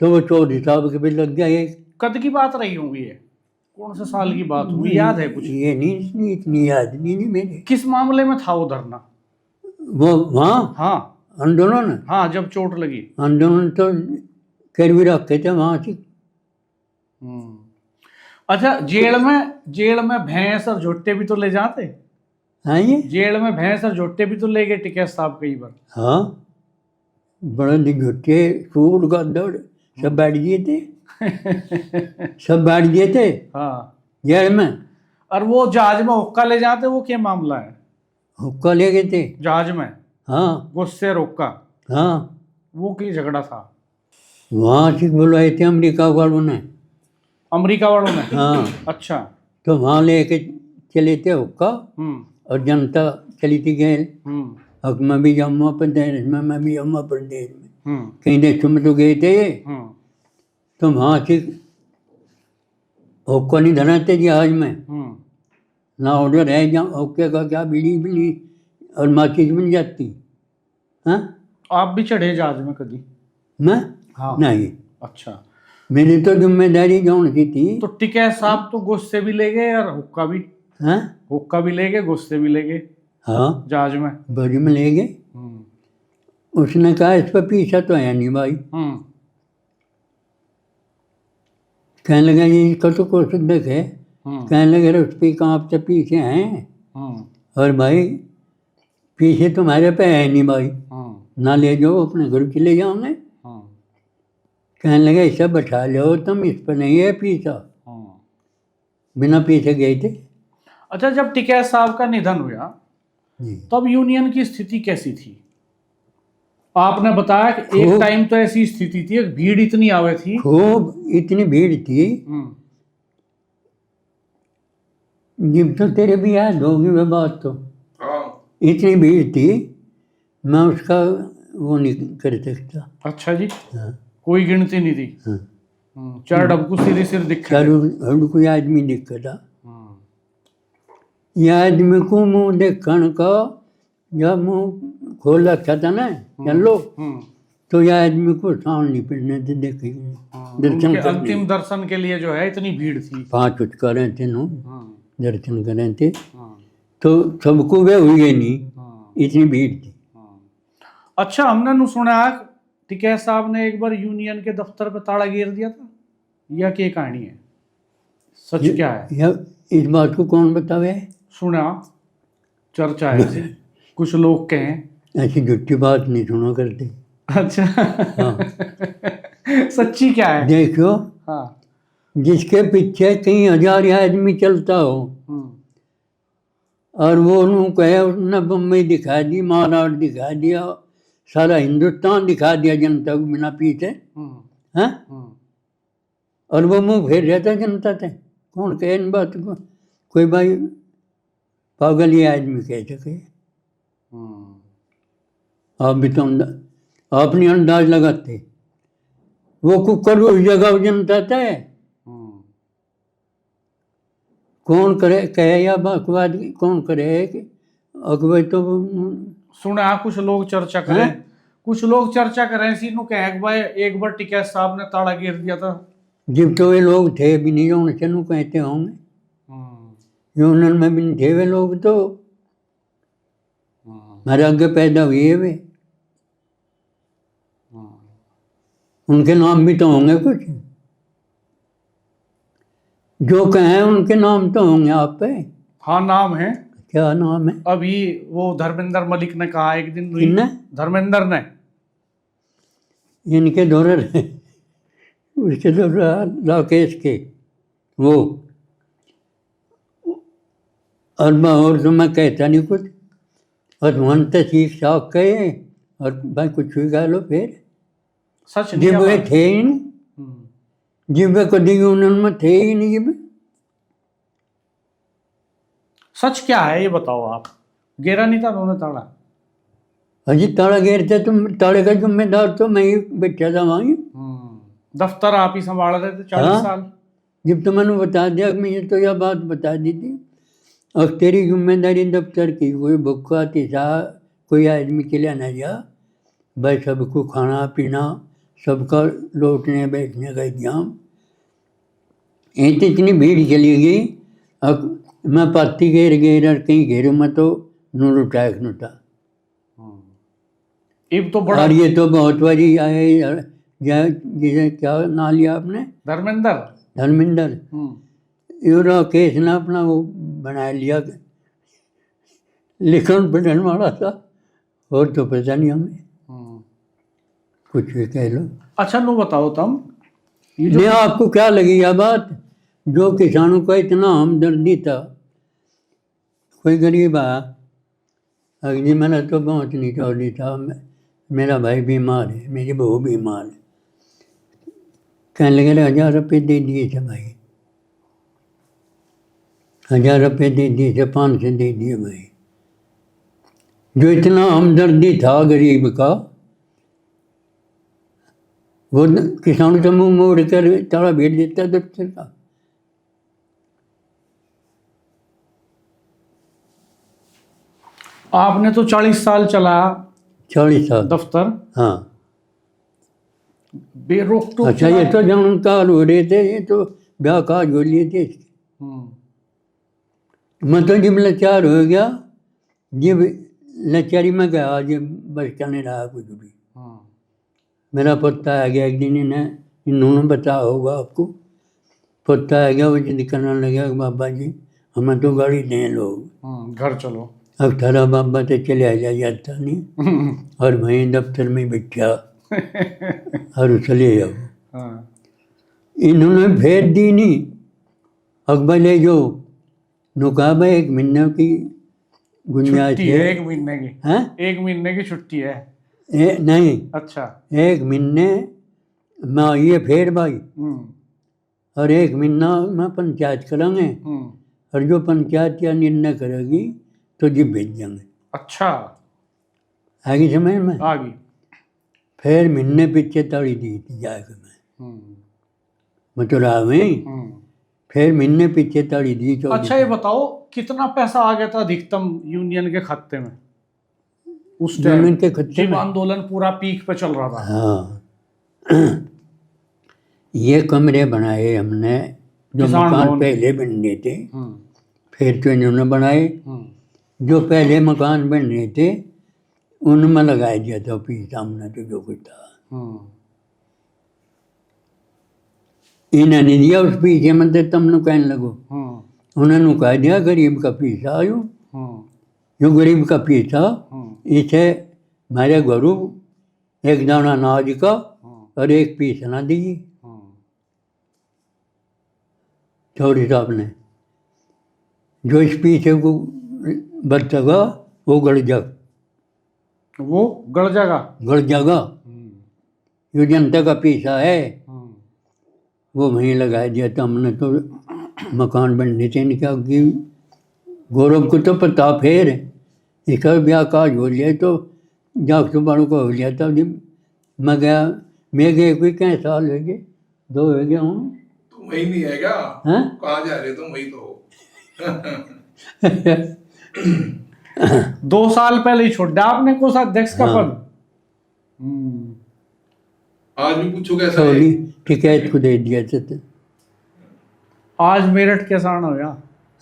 तो वो चौधरी साहब के भी लग गया। ये कद की बात रही होंगी ये? कौन से साल की बात होगी, याद है कुछ? ये नहीं, इतनी याद नहीं मेरे। किस मामले में था वो धरना? वो वहाँ हाँ आंदोलन, हाँ, जब चोट लगी। आंदोलन तो कर भी रखे थे वहाँ से। अच्छा, जेल में भैंस और झोटे भी तो ले जाते? हाँ, ये जेल में भैंस और झोटे भी तो ले गए टिकैत साहब कई बार। हाँ, बड़े झूठे सूर गद्दड़ सब बैठ दिए थे। सब बैठ दिए थे हाँ, जेल में। और वो जहाज में हुक्का ले जाते, वो क्या मामला है? हुक्का ले गए थे जहाज में? हाँ गुस्से रोका। हाँ, वो क्या झगड़ा था? वहाँ से बुलाए थे अमेरिका वालों ने। अमेरिका वालों ने? हाँ, अच्छा। तो वहाँ लेके चले थे हुक्का, हम्म और जनता चली थी गैर। हम्म मैं भी जम्मू प्रदेश में, मैं भी जम्मू प्रदेश में, हम्म कई देशों में तो गए थे ये। हम्म तो वहाँ से हुक्का नहीं धराते जहाज में, ना ऑर्डर है जहाँ हुक्के का क्या बीड़ी भी नहीं और माचिस बन जाती। हाँ, आप भी चढ़े जहाज में कभी? मैं हाँ। नहीं, अच्छा। मेरी तो जिम्मेदारी जौन सी थी। तो टिकैत साहब तो गुस्से भी ले गए और हुक्का भी? हाँ, हुक्का भी ले गए, गुस्से भी ले गए हाँ, जहाज में। बड़ी में ले गए। उसने कहा इस पर पीछा तो है नहीं भाई। कहने लगा ये इसका तो कोशिश देखे। कहने लगे उस पर कहाँ से पीछे हैं, और भाई पीछे तुम्हारे पे है नहीं भाई, ना ले जाओ, अपने घर चले जाओ। मैं कहने लगा इसे बैठा लो तुम, इस पर नहीं है पीछा। बिना पीछे गए थे। अच्छा, जब टिकैत साहब का निधन हुआ तब यूनियन की स्थिति कैसी थी? आपने बताया कि एक टाइम तो ऐसी स्थिति थी, भीड़ इतनी आवे थी, खूब इतनी भीड़ थी। जब तो तेरे भी याद होगी वह बात, तो इतनी भीड़ थी मैं उसका वो नहीं कर सकता। अच्छा जी। हाँ, कोई गिनती नहीं थी। हाँ, चार डबकू सीधे सिर दिख चारों कोई आदमी दिखता। यह आदमी को मुँह देखने का जब मुँह खोल रखा था ना चलो, तो यह आदमी को साउंड नहीं पड़ने थे देखेंगे। दर्शन अंतिम दर्शन के लिए जो है इतनी भीड़ थी। 5 उठकारे थे नो, दर्शन करें थे, तो सबको वे हुए नहीं, इतनी भीड़ थी। अच्छा, हमने नु सुना टिकैत साहब ने एक बार यूनियन के दफ्तर पे ताला गिर दिया था, या क्या कहानी है? सच क्या है? यह इस बात को कौन बतावे? सुना, चर्चा है ऐसी, कुछ लोग कहें। ऐसी झूठी बात नहीं सुना करते। अच्छा। हाँ। सच्ची क्या है? देखो, हाँ। जिसके पीछे कई हजार आदमी चलता हो और वो उन्होंने कहे उसने बम्बई दिखा दी, महाराष्ट्र दिखा दिया, सारा हिंदुस्तान दिखा दिया जनता को बिना पीछे, हैं? और वो मुंह फेर रहता जनता से। कौन कहे इन बात को? कोई भाई पागल ही आदमी कह सके। आप भी तो आप नहीं अंदाज लगाते। वो कुकर उस जगह जनता थे, कौन करे कहे या बकवाद कौन करे? अकबर तो सुना कुछ लोग चर्चा करें, कुछ लोग चर्चा कर रहे हैं सीनू कहे कि भाई एक बार टिकैत साहब ने ताड़ा गिर दिया था। जब तो वे लोग थे भी नहीं जो उनसे नु कहते होंगे, यूनियन में भी नहीं थे वे लोग, तो हमारे आगे पैदा हुए वे, उनके नाम भी तो होंगे कुछ, जो कहें उनके नाम तो होंगे आप पे। हाँ नाम है। क्या नाम है? अभी वो धर्मेंद्र मलिक ने कहा एक दिन, किसने? धर्मेंद्र ने। इनके दौरे उसके दौरे राकेश के वो, और तो मैं कहता नहीं कुछ, और मन तो ठीक ठाक कहे और भाई कुछ भी कह लो फिर। सच नहीं जब वे है। थे ही नहीं, जब वे कभी यूनियन में थे ही नहीं, जब सच क्या है ये बताओ आप। गेरा नहीं था उन्होंने ताड़ा? अजी ताड़ा घेरते, तुम ताड़े का जिम्मेदार तो मैं ही बैठा था वहीं। दफ्तर आप ही संभाल रहे थे 40 हाँ। साल। जब तो मैंने बता दिया, मुझे तो यह बात बता दी थी, और तेरी जिम्मेदारी दफ्तर की, कोई भूखा तिसा कोई आदमी के लिए न जा, भाई सबको खाना पीना, सबका लौटने बैठने का इंतजाम। एक तो इतनी भीड़ चली गई, अब मैं पाती घेर और कहीं घेरों में तो नूर उठाक न था। अब तो बड़ा और ये तो बहुत बारी आए, जिसे क्या ना लिया आपने, धर्मेंद्र, यूरा केस ने अपना वो बना लिया, लिखन पढ़ने वाला था, और तो पता नहीं हमें, कुछ भी कह लो। अच्छा नो बताओ तुम, नहीं आपको क्या लगी यह बात, जो किसानों का इतना हमदर्दी था, कोई गरीब आया, अगली मैंने तो बहुत नहीं चौड़ी था, मेरा भाई बीमार है, मेरी बहू बीमार है, कहने लगे 1000 रुपये दे दिए थे भाई, 1000 रुपये दे दिए थे, 500 दे दिए भाई। जो इतना हमदर्दी था गरीब का, वो किसान का मुंह मोड़ कर ताड़ा भेज देता दफ्तर का। आपने तो 40 साल चलाया 40 साल दफ्तर, हाँ। बेरोक टोक अच्छा ये तो जानकार हो रहे थे, ये तो ब्याह काज हो लिए थे। मैं तो जब लाचार हो गया, जब लाचारी में गया, जब बस चलने रहा कुछ भी, मेरा पोता आ गया एक दिन, इन्होंने बताया होगा आपको, पोता आ गया, वो जिद करने लगा बाबा जी हमें तो गाड़ी दें लोग, घर चलो। अब थारा बाबा तो चले आ जाता नहीं, और वहीं दफ्तर में बैठा और चले जाओ। इन्होंने भेज दी नहीं, अकबर ले जो नुकाबा 1 महीने की गुंजाइश छुट्टी है 1 महीने की? हैं? 1 महीने की छुट्टी है? नहीं, अच्छा 1 महीने में ये फेर भाई, और 1 महीना में पंचायत करेंगे, और जो पंचायत या निर्णय करेगी तो जी भेज देंगे। अच्छा आगे समझ में आ गई। फिर महीने पीछे ताड़ी दी थी जाकर मैं तो रहा में, फिर महीने पीछे ताड़ी दी। अच्छा ये बताओ कितना पैसा आ गया था अधिकतम यूनियन के खाते में उस टाइम के खत्ते जब में? आंदोलन पूरा पीक पे चल रहा था। हाँ ये कमरे बनाए हमने, जो किसान मकान भवन। पहले बनने थे, फिर तो इन्होंने बनाए, जो पहले मकान बन रहे थे उनमें लगाया दिया था पीछे सामने तो जो कुछ था, इन्हें नहीं दिया उस पीछे में, तो तुमने कहने लगो, उन्होंने कह दिया गरीब का पीछा आयु, जो गरीब का पीछा, इसे मेरे गुरु एक दाना अनाज का और एक पीस ना दीजिए। चौधरी साहब ने जो इस पीछे को बरतेगा वो गड़ जाएगा, गड़ जाएगा। जो जनता का पीछा है वो वहीं लगा दिया था हमने, तो मकान बनने थे इनका, कि गौरव को तो पता फिर इसका ब्याह काज हो लिया, तो जाग तो बड़ों को हो लिया था। जब मैं गया, मैं गए कोई कई साल हो गए, 2 हो गया हूँ। तुम वही नहीं है क्या? हैं? कहाँ जा रहे तुम? वही तो हो। 2 साल पहले ही छोड़ दिया आपने कोषाध्यक्ष का हाँ। पद? आज भी पूछो कैसा सौली टिकैत को दे दिया था। आज मेरठ कैसा आना होया?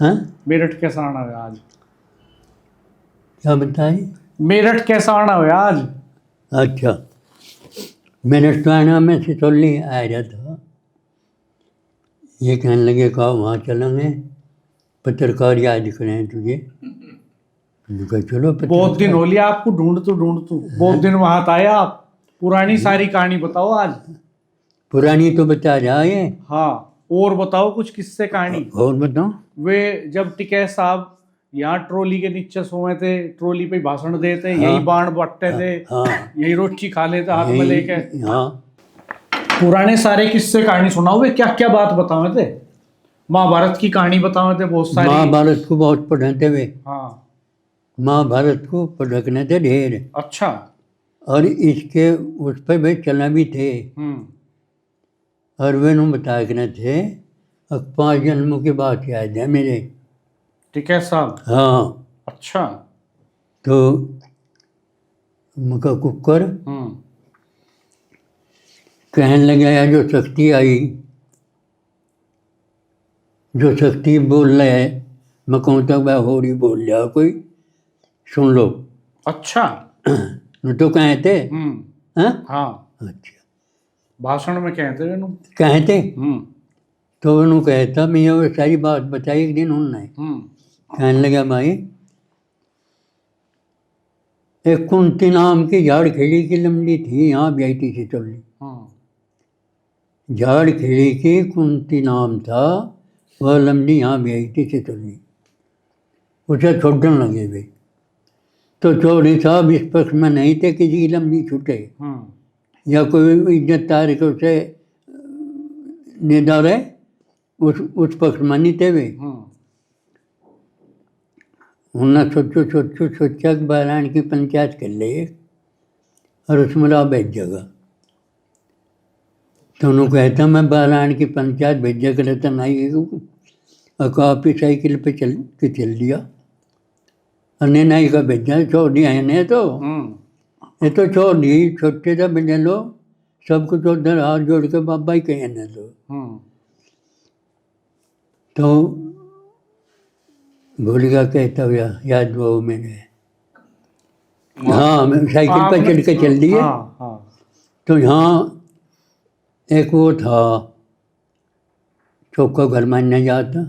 हाँ, मेरठ कैसा आना होया आज? क्या बताए? मेरठ कैसा आना होया आज? अच्छा, मैंने स्वाना में सिसौली आ रहा था, ये कहने लगे कहा वहाँ चलेंगे, पत्रकार याद करें तुझे। मैंने कहा चलो बहुत दिन हो लिया आपको ढूंढतू बहुत दिन वहां आए आप। पुरानी सारी कहानी बताओ आज। पुरानी तो बता रहा है। हाँ, और बताओ कुछ किस्से कहानी। और बताओ। वे जब टिकैत साहब यहाँ ट्रॉली के नीचे सोए थे, ट्रॉली पे भाषण देते, हाँ, यही बाण बटते थे, हाँ, यही रोटी खा लेते हाथ में लेके। हाँ, पुराने सारे किस्से कहानी सुनाओ। वे क्या क्या बात बताओ थे? महाभारत की कहानी बताओ थे बहुत सारी। महाभारत को बहुत पढ़ते हुए। हाँ, महाभारत को पढ़ने थे ढेर, अच्छा। और इसके उस पर भी चला भी थे। और वे बता के थे 5 जन्मों की बात याद है मेरे। टिकैत साहब? हाँ। अच्छा। तो मुका कुकर कहने लगे यार, जो शक्ति आई, जो शक्ति बोल रहा है, मैं कहूँ तक वह होरी बोल लिया, कोई सुन लो। अच्छा। तो कहे थे। हाँ, हाँ, अच्छा, भाषण में कहते थे कहे थे। तो उन्होंने कहता, मैं ये सारी बात बताई एक दिन उनने। कहने लगा भाई, एक कुंती नाम की झाड़ खेड़ी की लंबी थी, यहाँ ब्याई थी सिसौली। झाड़ खेड़ी की कुंती नाम था, वह लंबी यहाँ ब्याई थी सिसौली। उसे छोड़ने लगे वे। तो चौधरी साहब इस पक्ष में नहीं थे किसी की लंबी छूटे, या कोई इज्जत तारीख उसे निदार है, उस पक्ष में नहीं थे वे। उन्हें सोचा कि बारायण की पंचायत कर ले और उसमें रहा भेज जगह। तो उन्होंने कहता, मैं बारायण की पंचायत भेजा कर तो नहीं, और काफ़ी साइकिल पे चल दिया। अन्य नहीं का भेजा, चौधरी है ने तो ये तो चौधरी छोटे थे बजे लो, सब कुछ उधर हाथ जोड़ के बाबा ही कहे न तो भूल गया कहता हुआ याद वो मैंने। हाँ, मैं साइकिल पर चढ़ के चल दिए। तो यहाँ एक वो था चौका घर मानने जाता,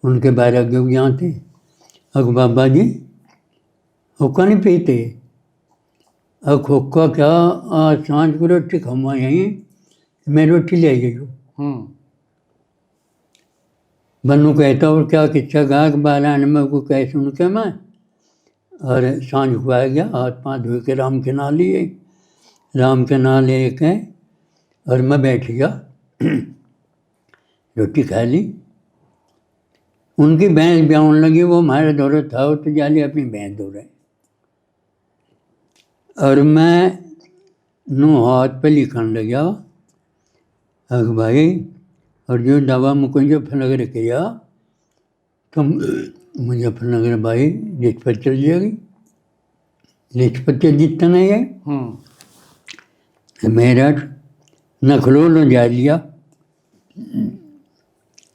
उनके 12 ग्यों यहाँ थे। अब बाबा जी हुक्का नहीं पीते, अब हुक्का क्या, आज सांझ को रोटी खाऊंगा यहीं, मैं रोटी ले गई हूँ। बन्नू कहता और क्या किस्सा गा के बारायण में को कह सुन के मैं, और सांझ को आ गया, हाथ पाँव धो के राम के नाम लिए, राम के नाम ले के और मैं बैठ गया, रोटी खा ली। उनकी भैंस ब्याहन लगी, वो हमारे दौरे था, वो तो जाली अपनी भैंस दौड़े, और मैं नू हाथ पे लिखन लग गया, अग भाई, और जो दवा मुझे किया तो मुजफ्फरनगर भाई लिस्ट पर चल जाएगी, लिस्ट पर जीतना नहीं है। मेरठ नखलोल जा लिया,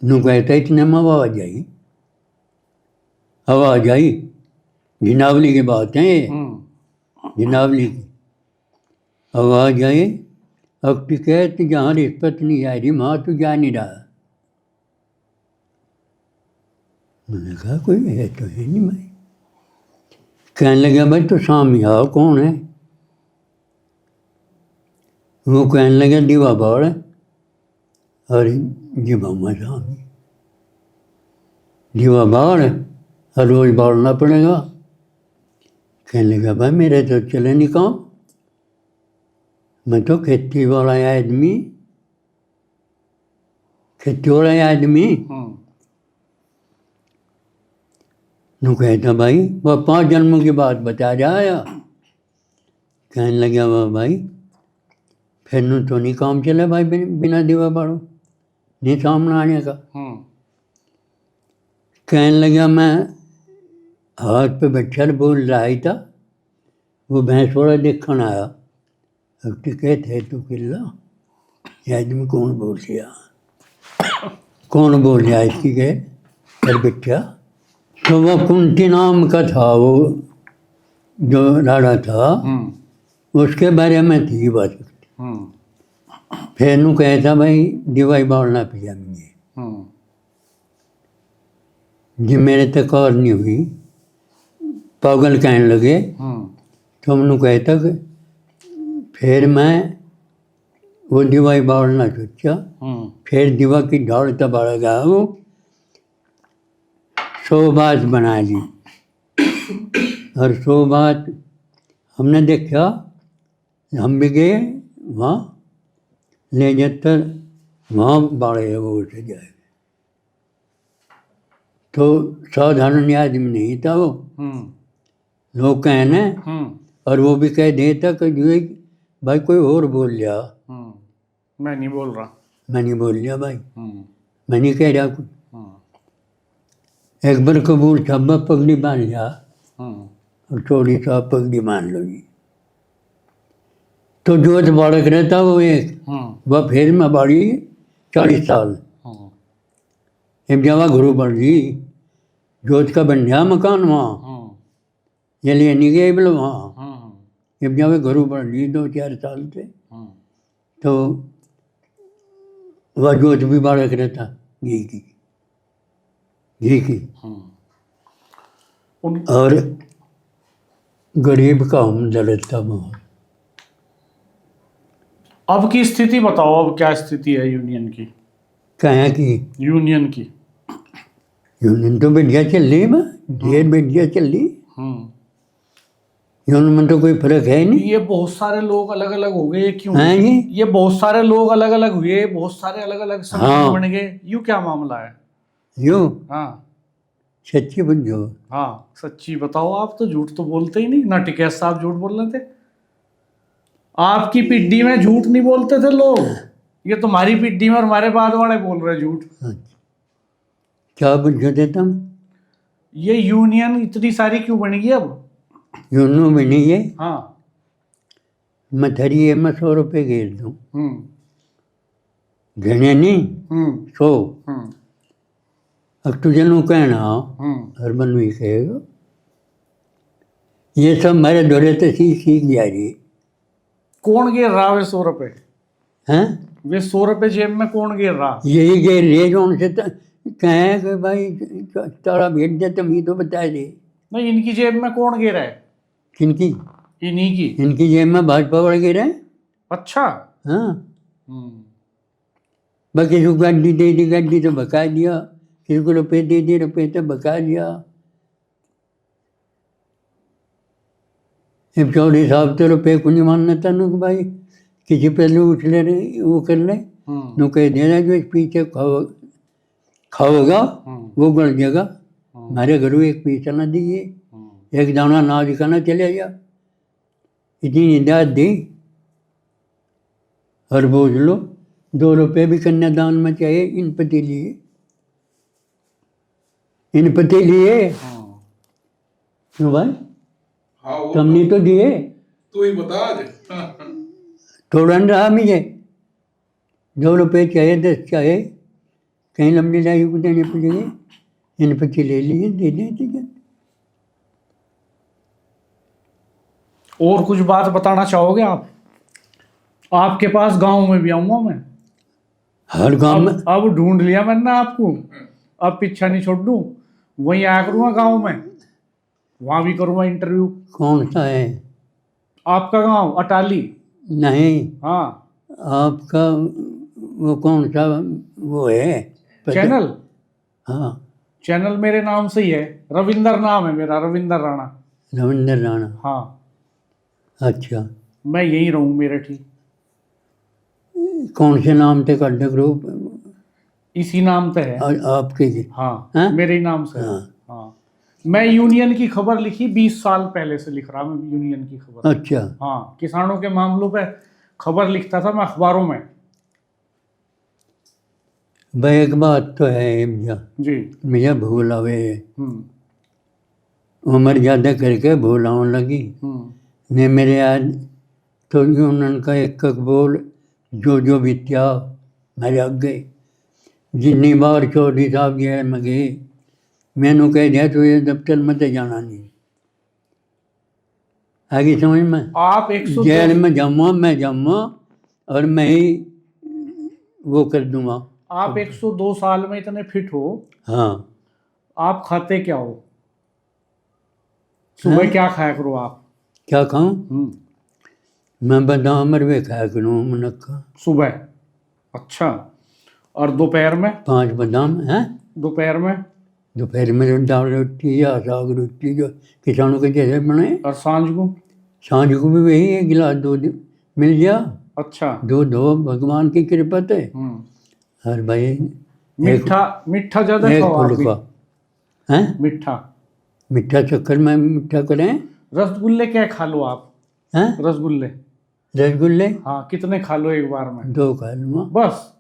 नू कहता इतने में आवाज आई, आवाज आई, जिनावली की बात है ये, जिनावली की आवाज आई। अब टिकैत जहाँ रिश्वत नहीं आ रही वहाँ तो जा नहीं रहा। मैंने कहा कोई है तो है नहीं भाई। कहने लगा भाई तो स्वामी आओ, कौन है? वो कहने लगा दीवा बाड़ है, और जी मामा स्वामी दीवा बाड़ है, और रोज बाड़ना पड़ेगा। कहने लगा भाई मेरे तो चले नहीं काम, मैं तो खेती वाला आदमी, खेती वाला आदमी। नू कहता भाई वह 5 जन्मों की बात बता जाया। कहने लगा वह भाई फिर नू तो नहीं काम चले भाई, बिना दीवा बाड़ो नहीं सामने आने का। कहने लगा मैं हाथ पे बैठा बोल रहा ही था, वो भैंस वाला देखने आया, अब टिके थे तो किला ये आदमी कौन बोल गया, कौन बोल गया इसकी गए कर बिठा। तो वो कुंती नाम का था, वो जो राजा था उसके बारे में थी बात। फिर नू कहता भाई दिवाई बाढ़ना पिया मुझे जी, मेरे तक और नहीं हुई। पागल कहने लगे तो हमने कहता कि फिर मैं वो दिवाई बाढ़ना सोचा। फिर दिवा की ढाल तबाड़ा गया, वो 100 बात बना ली। और 100 बात हमने देखा, हम भी गए वहाँ ले जाकर वहाँ बाढ़े वो उठ जाए। तो साधारण आदमी नहीं था वो, लोग कहने और वो भी कह देता कि जो भाई कोई और बोल लिया, मैं नहीं बोल रहा, मैं नहीं बोल लिया भाई, मैं नहीं कह रहा कुछ। एक बार कबूल छब्बा पगड़ी बांध लिया और थोड़ी सा पगड़ी मान लो जी। तो जो बालक रहता वो एक वह फिर में बाड़ी 40 साल एक जवा गुरु बढ़ गई, जोत का बन गया मकान वहाँ, ये लिए नहीं गए बोले वहाँ। जब जब गुरु बढ़ गई 2-4 साल से, तो वह जोत भी बालक रहता घी की और गरीब का हम दर्द था बहुत। अब की स्थिति बताओ, अब क्या स्थिति है यूनियन की? कहाँ की यूनियन की? यूनियन तो बढ़िया चल रही है, ढेर बढ़िया चल रही। यूनियन में तो कोई फर्क है नहीं। ये बहुत सारे लोग अलग अलग हो गए, क्यों? हाँ जी, ये बहुत सारे लोग अलग अलग हुए, बहुत सारे अलग अलग संगठन हाँ। बन गए, यूँ क्या मामला है? यूँ हाँ सच्ची बुझो। हाँ सच्ची बताओ, आप तो झूठ तो बोलते ही नहीं ना। टिकैत साहब झूठ बोल रहे थे, आपकी पिड्डी में झूठ नहीं बोलते थे लोग, ये तुम्हारी पिड्डी में और हमारे बाद वाले बोल रहे झूठ। क्या बुझो देता हूँ, ये यूनियन इतनी सारी क्यों बनेगी अब? यूनियन में नहीं है। हाँ मैं थरी है, मैं 100 रुपये घेर दूँ, घेने नहीं 100। अब तुझे नू कहना हर मन भी कहेगा ये सब मेरे दौरे तो सीख जा रही। कौन गिर रहा वे 100 रुपये? हैं वे 100 रुपये जेब में कौन गिर रहा? यही घेर रहे जो उनसे कहें कि भाई तारा भेज दे तो मैं तो बता दे। नहीं, इनकी जेब में कौन गिरा है? किनकी? इन्हीं की। इनकी जेब में भाजपा वाले गिरे। अच्छा। हाँ बाकी जो गाड़ी दे दी, गाड़ी तो बका दिया, किसी को रुपये दे दिए, रुपये तो बका दिया। अब चौधरी साहब तो रुपये को नहीं मानना था नु भाई किसी पहलू उठ ले रहे वो कर ले नु कह देना जो पीछे खाओगा वो गड़ जाएगा। हमारे घरों एक पैसा ना दिए, एक दाना ना दिखाना चले जा, इतनी निदात दी और बोझ लो 2 रुपये भी कन्यादान में चाहिए। इन पति लिए, इन पति लिए क्यों भाई? हाँ वो तुमने तो दिए, तू ही बता आज। थोड़ा न रहा मुझे 2 रुपये चाहिए, 10 चाहिए, कहीं लंबी लाई को देने पड़ेंगे। इन पति ले लिए, दे दें ठीक। और कुछ बात बताना चाहोगे आप? आपके पास गांव में भी आऊंगा मैं। हर गांव में अब ढूंढ लिया मैंने आपको, अब पीछा नहीं छोड़ दूं, वहीं आया करूँगा गांव में, वहां भी करूँगा इंटरव्यू। कौन सा है? आपका गांव अटाली? नहीं, हाँ। आपका वो कौन सा वो है चैनल? हाँ चैनल मेरे नाम से ही है, रविंदर नाम है मेरा, रविंदर राणा। रविंदर राणा? हाँ। अच्छा, मैं यहीं रहूँ मेरठ ही। कौन से नाम से कर दे ग्रुप? इसी नाम पे है। आपके जी? हाँ, हाँ? मेरे ही नाम से है। हाँ। हाँ, मैं यूनियन की खबर लिखी 20 साल पहले से लिख रहा मैं यूनियन की खबर। अच्छा, हाँ, किसानों के मामलों पे खबर लिखता था मैं अखबारों में। भाई एक बात तो है भैया जी। भैया, भूल आवे उम्र ज़्यादा करके भूल आने लगी। ने मेरे आज तो उन्होंने कहा एक बोल जो बीत्या मेरे अगे, जिन्नी बार चौधरी साहब जेल में गए, मैंने कह दिया तो ये दफ्तर मत जाना नहीं। आगे समझ में? आप 102 जेल में जाऊँगा, मैं जाऊँगा और मैं ही वो कर दूंगा। आप 102 साल में इतने फिट हो, हाँ। आप खाते क्या हो? सुबह हैं? क्या खाया करो आप? क्या खाऊं? मैं बादाम रवे खाया करूँ मुनक्का। सुबह? अच्छा। और दोपहर में? 5 बादाम हैं। दोपहर में? दोपहर में तो दाल रोटी या साग रोटी जो किसानों के जैसे बने। और सांझ को? सांझ को भी वही 1 गिलास दूध मिल गया। अच्छा। दूध हो भगवान की कृपा है। और भाई मीठा ज्यादा एक खाओ आप भी। फुल्का हैं। मीठा चक्कर में मीठा करें। रसगुल्ले क्या खा लो आप? हैं? रसगुल्ले हाँ, कितने खा लो एक बार में? 2 खा लूँगा बस।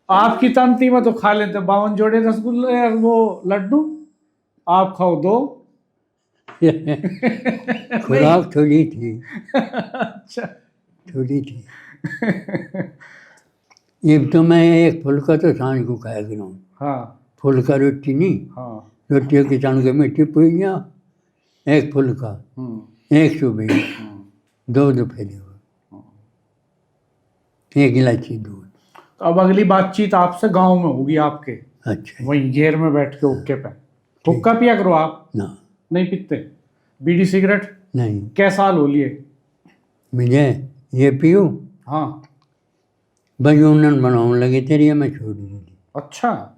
आपकी तंती में तो खा लेते 52 जोड़े रसगुल्ले और वो लड्डू, आप खाओ 2। खुराक थोड़ी थी। अच्छा। थोड़ी थी। ये तो मैं एक फुल्का तो सांझ को खाया करूँ। हाँ। फुल्का रोटी नहीं। हाँ। रोटी किसान के मीठी पुइया, 1 फुल्का, 1 सुबह, 2 दोपहर, 1 इलायची दूध। तो अब अगली बातचीत आपसे गांव में होगी आपके। अच्छा। वहीं घेर में बैठ के हुक्के पे। हुक्का पिया करो आप? ना। नहीं पीते? बीड़ी सिगरेट? नहीं। क्या साल हो लिए? मुझे ये पीऊँ? हाँ। भाई उन्होंने बनाने लगे तेरी, मैं छोड़ दी। अच्छा।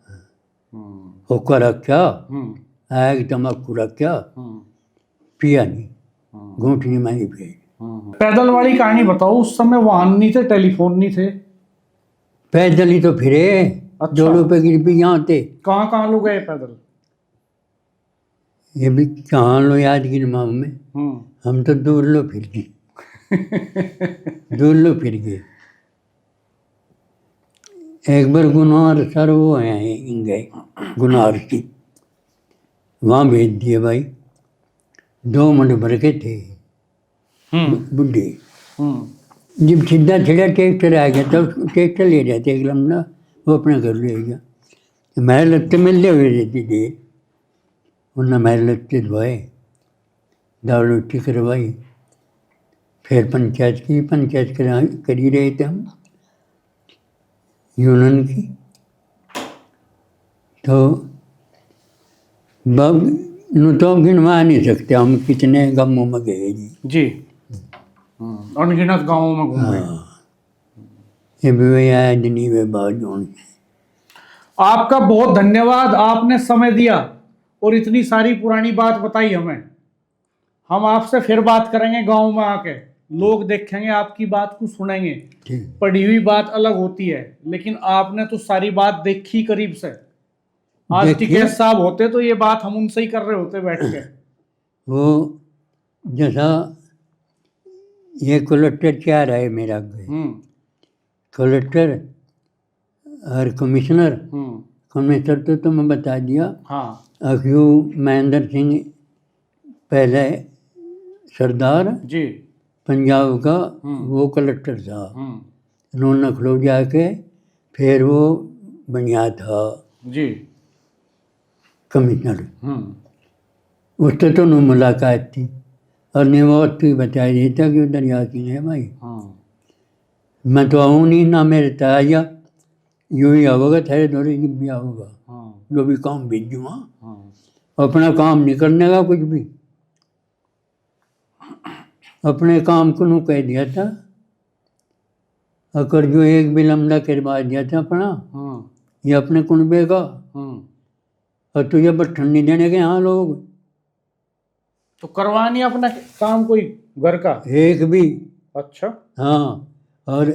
हुक्का रखा, एक तम्बाकू रखा, पिया नहीं, घूंटनी में ही पिया। पैदल वाली कहानी बताओ। उस समय वाहन नहीं थे, टेलीफोन नहीं थे। पैदल ही तो फिरे। अच्छा। 2 रुपए की भी यहाँ थे। कहाँ लोग गए पैदल? ये भी कहाँ लो याद की मांग में। हम तो दूर लो फिर गए। दूर लो फिर गए। एक बार गुनार सर वो गए गुनार की, वहाँ भेज दिए भाई। 2 मिनट भर के थे बुढ़े। जब सीधा छिड़ा ट्रैक्टर आ गया तो ट्रैक्टर ले जाते एक लम्बा, वो अपने घर ले गया। मेरे लत्ते मिलते हुए रहती थी। उन्होंने मेरे लत्ते धोए, दाल रोटी करवाई, फिर पंचायत करी रहे थे हम यूनियन की। तो तो गिनवा नहीं सकते हम कितने गाँवों में गए जी। अनगिनत गांवों में घूमे। ये भी आया नहीं वे बात जोड़। आपका बहुत धन्यवाद, आपने समय दिया और इतनी सारी पुरानी बात बताई हमें। हम आपसे फिर बात करेंगे गांव में आके, लोग देखेंगे आपकी बात को सुनेंगे। पढ़ी हुई बात अलग होती है, लेकिन आपने तो सारी बात देखी करीब से। आज टिकैत साहब होते तो ये बात हम उनसे ही कर रहे होते बैठ के। वो जैसा ये कलेक्टर क्या रहा है मेरा, कलेक्टर और कमिश्नर। कमिश्नर तो मैं बता दिया। हाँ। अखियो महेंद्र सिंह पहले सरदार जी पंजाब का, वो कलेक्टर था। उन्होंने खलो जाके फिर वो बनिया था जी कमिश्नर। उससे तो न मुलाकात थी और निवास भी बता देता कि उधर यासीन है भाई। मैं तो आऊँ नहीं, ना मेरे ताया यूँ ही आओगा, तेरे दौरे भी आओगा। जो भी काम भेजूँगा, अपना काम नहीं करने का कुछ भी। अपने काम को नू कह दिया था, अगर जो एक भी लम्बा करवा दिया था अपना, ये अपने कुनबे का, और तुझे बट्ठन नहीं देने के यहाँ लोग। तो करवा नहीं अपना काम कोई घर का एक भी। अच्छा। हाँ, और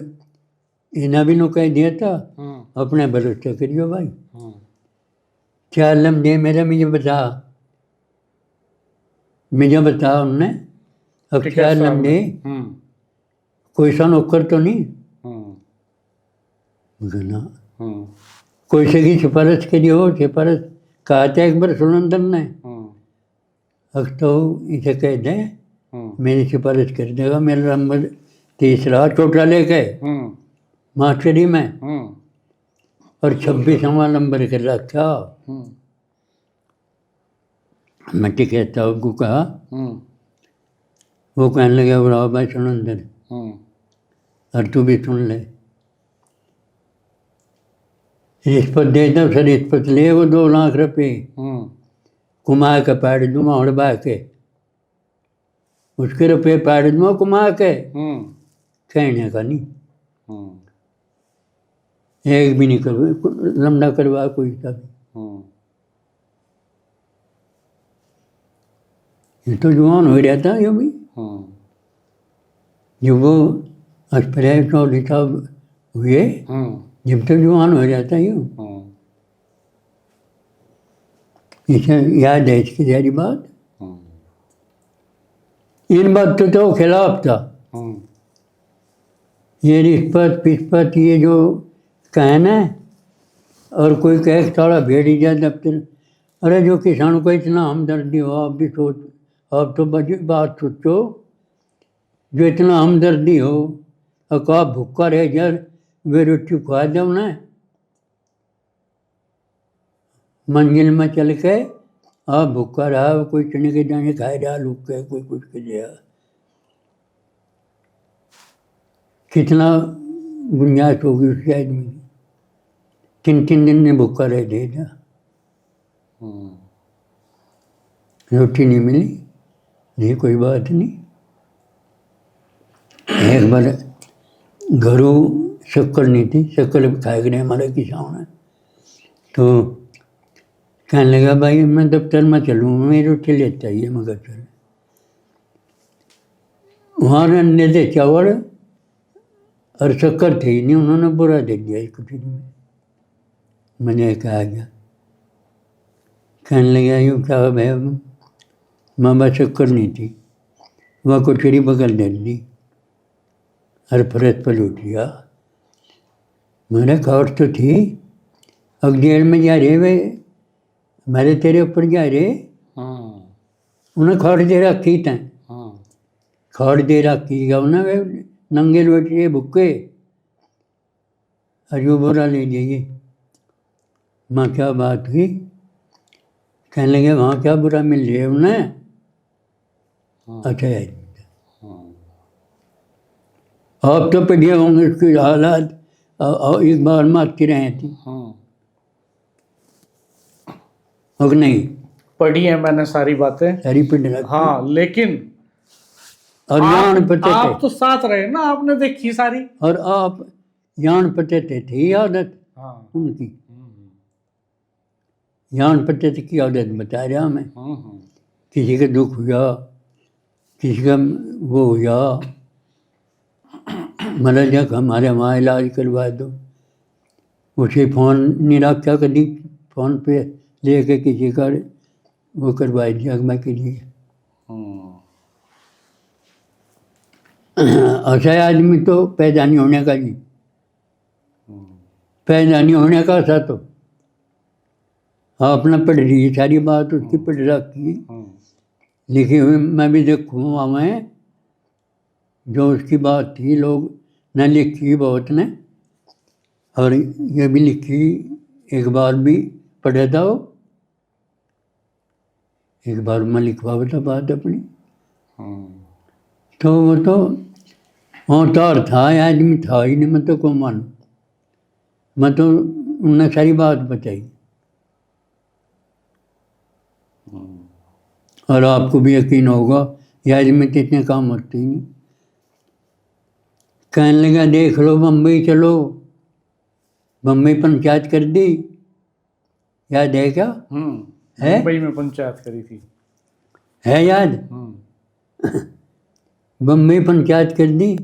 इन्हें भी नो कह दिया था अपने भरोसे करियो भाई। 4 लम्बे मेरे मुझे बता उनने। अब 4 लम्बे कोई सा नौकर तो नहीं ना, कोई से की सिफारिश करी हो। सिफारिश कहा था एक बार सुनंदर ने, अब तो इसे कह दें मेरी सिफारिश कर देगा, मेरा नंबर तीसरा चोटा लेके मास्टरी में और 26वां नंबर कर रखा। मैं टिकट साहब को कहा, वो कहने लगे बुरा भाई सुन अंदर, और तू भी सुन ले। रिश्वत दे दो, सर रिश्वत ले वो 2 लाख रुपये, कुमार का पैड दूँ और बह के उसके रुपये पैड दूँ कुमार के, कहने का नहीं, एक भी नहीं कर लंबा करवा कोई सा भी। ये तो जवान हो रहा था यो भी, जब वो अस्पताल चौधरी साहब हुए, जब तो जवान हो जाता यूँ। इसे याद है इसकी सारी बात। इन बात तो खिलाफ था। ये रिश्वत पिस्पत ये जो कहना है, और कोई कहे सारा भेड़ ही जाए दफ्तर। अरे जो किसानों को इतना हमदर्दी हो, आप भी सोच, आप तो बात सोचो, जो इतना हमदर्दी हो और कहा भूखा रह यार, वे रोटी खुआ दो ना, मंजिल में चल के आप भूखा रहा, कोई चने के दाने खाए रहा, लुक के कोई कुछ कर दिया। कितना गुंजाइश होगी उसके आदमी की, 3-3 दिन में भूखा रह देगा, रोटी नहीं मिली, नहीं कोई बात नहीं। एक बार घरों शक्कर नहीं थी, शक्कर खाए गए हमारे किसान है, तो कहने लगा भाई मैं दफ्तर में चलूँ, मैं रोटी लेता ही है, मगर चल वहाँ रहने थे चावल और शक्कर थे ही नहीं, उन्होंने बुरा दे दिया एक कुटी में। मैंने कहा गया, कहने लगा यूँ क्या भाई, माँ बाप शक्कर नहीं थी, वह कुचरी बगल दे दी और फरस पर लूट लिया। मैंने खौट तो थी, अब जेल में जा रहे वे, मेरे तेरे ऊपर जा रहे, उन्हें खौट दे रखी था, खौट दे रखी गा उन्हें, वे नंगे लोटे भुक्के और जो बुरा ले जाइए। माँ क्या बात हुई, कहने लगे वहाँ क्या बुरा मिल रही है उन्हें। अच्छा है, आप तो पढ़िए होंगे उसकी हालात, एक बार मारती रहे थी, और नहीं पढ़ी है मैंने सारी बातें, सारी पढ़ रखी। हाँ, लेकिन और जान पते आप थे, तो साथ रहे ना, आपने देखी सारी। और आप जान पते थे थी आदत उनकी, जान पते थे की आदत बता रहा मैं। किसी का दुख हुआ, किसी का वो हुआ, मतलब जब हमारे वहाँ इलाज करवा दो, उसे फ़ोन नहीं रखा, कभी फ़ोन पे लेके किसी का वो करवा दिया मैं के लिए। ऐसा आदमी तो पैदा नहीं होने का जी, पैदा नहीं होने का था तो हाँ अपना पढ़ रही है सारी बात उसकी पढ़ रखी लिखी हुई, मैं भी देखूँ वहाँ में जो उसकी बात थी, लोग न लिखी बहुत ने, और ये भी लिखी, एक बार भी पढ़ा था वो, एक बार मैं लिखवा था बात अपनी। तो वो तो होतार था, आदमी था ही नहीं, मैं तो को मानूं, मैं तो उन्हें सारी बात बताई। और आपको भी यकीन होगा ये आदमी तो इतने काम होते ही नहीं। कहने लगा देख लो बम्बई चलो, बम्बई पंचायत कर दी, याद है क्या? है मुंबई में पंचायत करी थी, है याद? बम्बई पंचायत कर दी,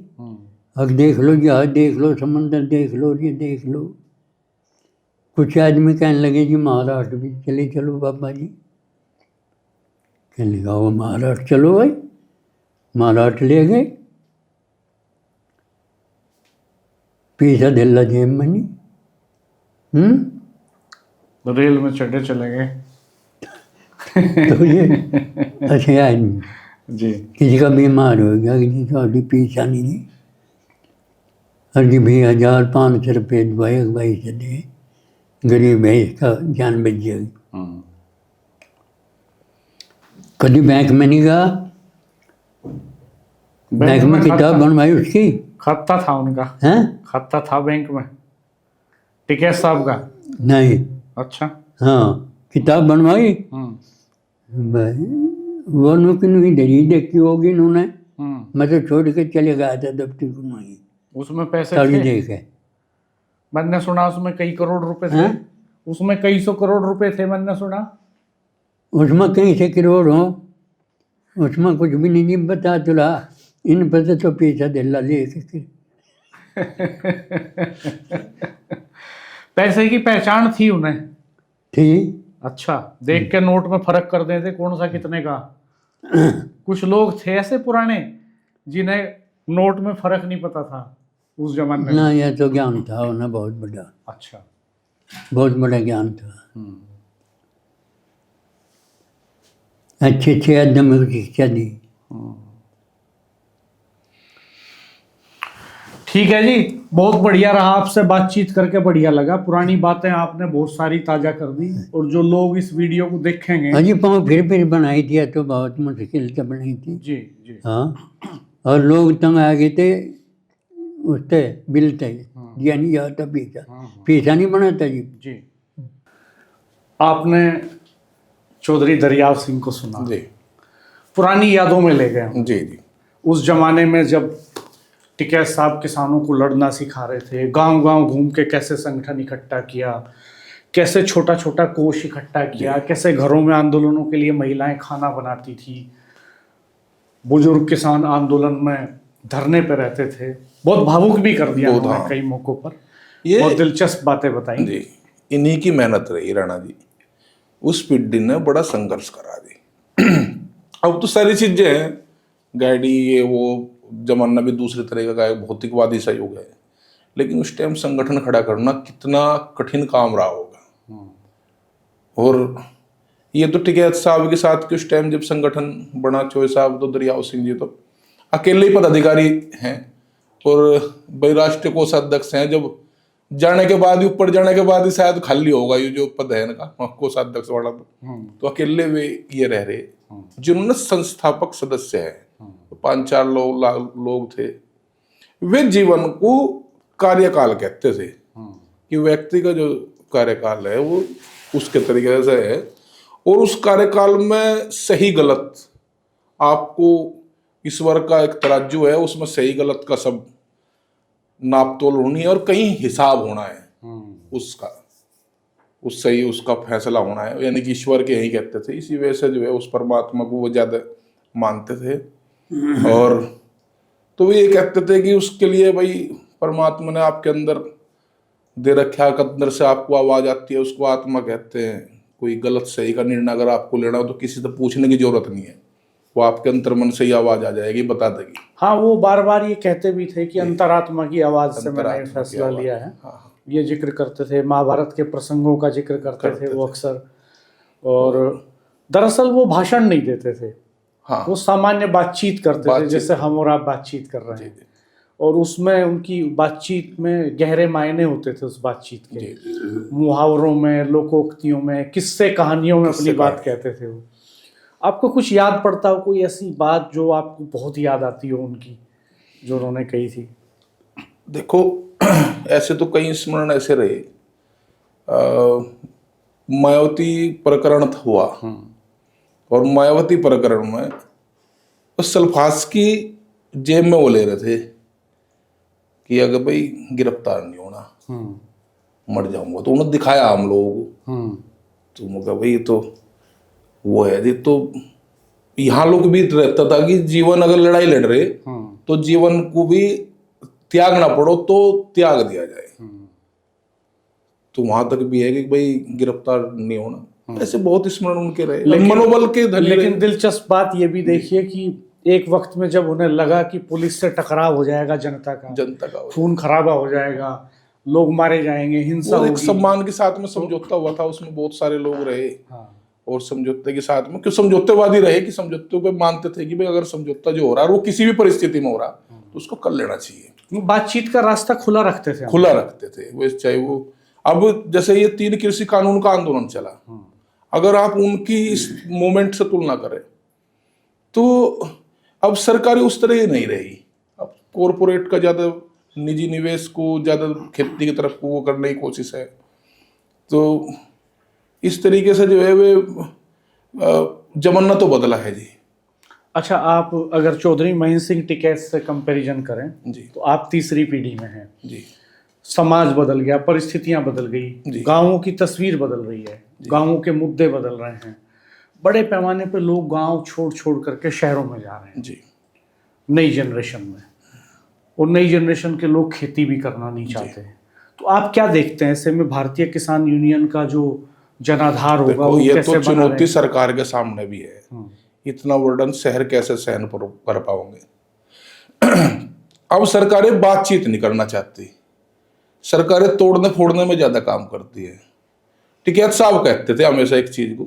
अब देख लो जहाज देख लो, समंदर देख लो, ये देख लो। कुछ आदमी कहने लगे जी महाराष्ट्र भी चले चलो बाबा जी, कहने लगा वो महाराष्ट्र चलो भाई, महाराष्ट्र ले गए, पैसा दिल्ला जेब में नहीं, रेल में चढ़े चले गए। तो ये अच्छे आदमी जी, किसी का बीमार हो गया, किसी का पैसा नहीं, हर भी 1500 रुपये दवाई अगवाई से दे, गरीब है, इसका जान बच जाएगी। कभी बैंक में नहीं गया, बैंक में किताब बनवाई उसकी, खाता था उनका, हैं? खाता था बैंक में टिकैत साहब का। नहीं, अच्छा। हाँ किताब बनवाई, भाई वो नुकी नुकी दरी देखी होगी इन्होंने, मैं तो छोड़ के चले गया था दफ्तर को, नहीं उसमें पैसे ताली थे, दे के। मैंने सुना उसमें कई करोड़ रुपए थे, हैं? उसमें कई 100 करोड़ रुपए थे, मैंने सुना। उसमें कहीं से करोड़ हो, उसमें कुछ भी नहीं बता तुला, इन पर तो पैसा दिला ले के। पैसे की पहचान थी उन्हें। ठीक। अच्छा, देख के नोट में फर्क कर देते कौन सा कितने का। कुछ लोग थे ऐसे पुराने जिन्हें नोट में फर्क नहीं पता था उस जमाने में। ना यह तो ज्ञान था उन्हें बहुत बड़ा, अच्छा। बहुत बड़ा ज्ञान था। अच्छे अच्छे आदमी को शिक्षा दी। ठीक है जी, बहुत बढ़िया रहा आपसे बातचीत करके, बढ़िया लगा। पुरानी बातें आपने बहुत सारी ताजा कर दी, और जो लोग इस वीडियो को देखेंगे। अजी पाँव फिर बनाई थी तो बहुत मुश्किल से बनाई थी। जी जी। हाँ, और लोग तंग आ गए थे उससे बिल थे, दिया नहीं जाता पैसा, पैसा नहीं बनाता जी। जी, आपने चौधरी दरियाव सिंह को सुना, जी पुरानी यादों में ले गए। जी जी। उस जमाने में जब टिकैत साहब किसानों को लड़ना सिखा रहे थे, गांव गांव घूम के कैसे संगठन इकट्ठा किया, कैसे छोटा छोटा कोष इकट्ठा किया, कैसे घरों में आंदोलनों के लिए महिलाएं खाना बनाती थी, बुजुर्ग किसान आंदोलन में धरने पे रहते थे। बहुत भावुक भी कर दिया उन्होंने कई मौकों पर, ये बहुत दिलचस्प बातें बताई जी। इन्हीं की मेहनत रही राणा जी, उस पीढ़ी ने बड़ा संघर्ष करा दी। अब तो सारी चीजें हैं, गाड़ी ये वो, जमाना भी दूसरे तरह का है, भौतिकवादी सा युग है, लेकिन उस टाइम संगठन खड़ा करना कितना कठिन काम रहा होगा। और ये तो टिकैत साहब के साथ के उस टाइम जब संगठन बना, चोए साहब तो दरियाव सिंह जी तो अकेले ही पदाधिकारी हैं, और राष्ट्रीय कोषाध्यक्ष हैं। जब जाने के बाद ही, ऊपर जाने के बाद ही शायद खाली होगा ये जो पद है इनका, कोषाध्यक्ष वाला, तो अकेले वे ये रह रहे, जिन्होंने संस्थापक सदस्य है, 5-4 लोग थे। वे जीवन को कार्यकाल कहते थे कि व्यक्ति का जो कार्यकाल है वो उसके तरीके से है, और उस कार्यकाल में सही गलत, आपको ईश्वर का एक तराजू है, उसमें सही गलत का सब नापतोल होनी है, और कहीं हिसाब होना है उसका, उस सही उसका फैसला होना है, यानी कि ईश्वर के यही कहते थे। इसी वजह से जो है उस परमात्मा को वो ज्यादा मानते थे। और तो ये कहते थे कि उसके लिए भाई परमात्मा ने आपके अंदर दे रखा, अंदर से आपको आवाज आती है, उसको आत्मा कहते हैं। कोई गलत सही का निर्णय अगर आपको लेना हो तो किसी से पूछने की जरूरत नहीं है, वो आपके अंतर मन से ही आवाज आ जाएगी, बता देगी। हाँ, वो बार बार ये कहते भी थे कि अंतरात्मा की आवाज से मैंने ये फैसला लिया है। ये जिक्र करते थे, महाभारत के प्रसंगों का जिक्र करते थे वो अक्सर। और दरअसल वो भाषण नहीं देते थे, हाँ, वो सामान्य बातचीत करते थे, जैसे हम और आप बातचीत कर रहे हैं। और उसमें उनकी बातचीत में गहरे मायने होते थे उस बातचीत के। मुहावरों में, लोकोक्तियों में, किस्से कहानियों में अपनी बात कहते थे वो। आपको कुछ याद पड़ता हो, कोई ऐसी बात जो आपको बहुत याद आती हो उनकी, जो उन्होंने कही थी? देखो ऐसे तो कई स्मरण ऐसे रहे। मायावती प्रकरण हुआ, और मायावती प्रकरण में उस सल्फास की जेब में वो ले रहे थे कि अगर भाई गिरफ्तार नहीं होना, मर जाऊंगा। तो उन्होंने दिखाया हम लोगों को, तो उन्होंने कहा भाई तो वो है जी। तो यहाँ लोग भी रहता था कि जीवन अगर लड़ाई लड़ रहे तो जीवन को भी त्यागना पड़ो तो त्याग दिया जाए। तो वहां तक भी है कि भाई गिरफ्तार नहीं होना। ऐसे बहुत स्मरण उनके रहे, मनोबल के धनी रहे। लेकिन दिलचस्प बात ये भी देखिए कि एक वक्त में जब उन्हें लगा कि पुलिस से टकराव हो जाएगा, जनता का खून खराबा हो जाएगा, लोग मारे जाएंगे, हिंसा होगी, एक सम्मान के साथ में समझौता हुआ था, उसमें बहुत सारे लोग रहे। और समझौते के साथ में क्यों समझौतेवादी रहे कि समझौते पे मानते थे कि भाई अगर समझौता जो हो रहा है वो किसी भी परिस्थिति में हो रहा तो उसको कर लेना चाहिए। बातचीत का रास्ता खुला रखते थे हम। खुला रखते थे वो, चाहे वो अब जैसे ये 3 कृषि कानून का आंदोलन चला, अगर आप उनकी इस मूवमेंट से तुलना करें तो अब सरकारें उस तरह ही नहीं रही। अब कॉरपोरेट का ज्यादा निजी निवेश को ज्यादा खेती की तरफ को वो करने की कोशिश है। तो इस तरीके से जो है वे जमाना तो बदला है जी। अच्छा, आप अगर चौधरी महेंद्र सिंह टिकैत से कंपैरिजन करें जी तो आप तीसरी पीढ़ी में हैं। जी समाज बदल गया, परिस्थितियां बदल गई, जी। गांवों की तस्वीर बदल रही है, गांवों के मुद्दे बदल रहे हैं, बड़े पैमाने पे लोग गांव छोड़ छोड़ करके शहरों में जा रहे हैं जी नई जनरेशन में, और नई जनरेशन के लोग खेती भी करना नहीं चाहते। तो आप क्या देखते हैं ऐसे में भारतीय किसान यूनियन का जो जनाधार होगा देखो, वो ये कैसे तो बना चुनौती रहेगा? सरकार के सामने भी है। इतना वर्डन शहर कैसे सहन कर पाओगे? अब सरकारें बातचीत नहीं करना चाहती, सरकारें तोड़ने फोड़ने में ज्यादा काम करती है। टिकैत साहब कहते थे हमेशा एक चीज को,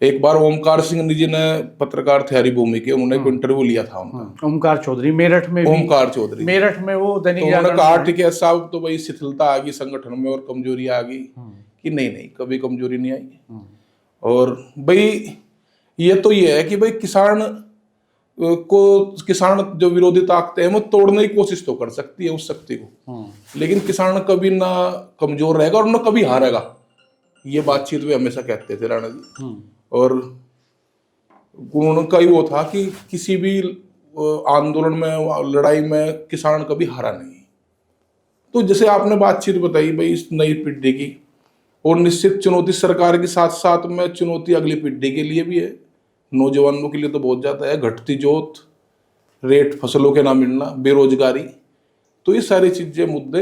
एक बार ओमकार सिंह जी ने, पत्रकार थे हरिभूमि के, उन्होंने एक इंटरव्यू लिया था उनका, ओमकार चौधरी मेरठ में भी, ओमकार चौधरी, मेरठ में वो तो दैनिक उन्होंने जागरण कहा में- टिकैत साहब तो भाई शिथिलता आ गई संगठन में और कमजोरी आ गई, कि नहीं नहीं कभी कमजोरी नहीं आई। और भाई ये तो ये है कि भाई किसान जो विरोधी ताकतें हैं वो तोड़ने की कोशिश तो कर सकती है उस शक्ति को, लेकिन किसान कभी ना कमजोर रहेगा और ना कभी हारेगा। ये बातचीत वे हमेशा कहते थे राणा जी। और उनका ही वो था कि किसी भी आंदोलन में, लड़ाई में किसान कभी हारा नहीं। तो जैसे आपने बातचीत बताई भाई इस नई पीढ़ी की, और निश्चित चुनौती सरकार के साथ साथ में चुनौती अगली पीढ़ी के लिए भी है, नौजवानों के लिए तो बहुत ज्यादा है। घटती जोत, रेट फसलों के ना मिलना, बेरोजगारी, तो ये सारी चीजें, मुद्दे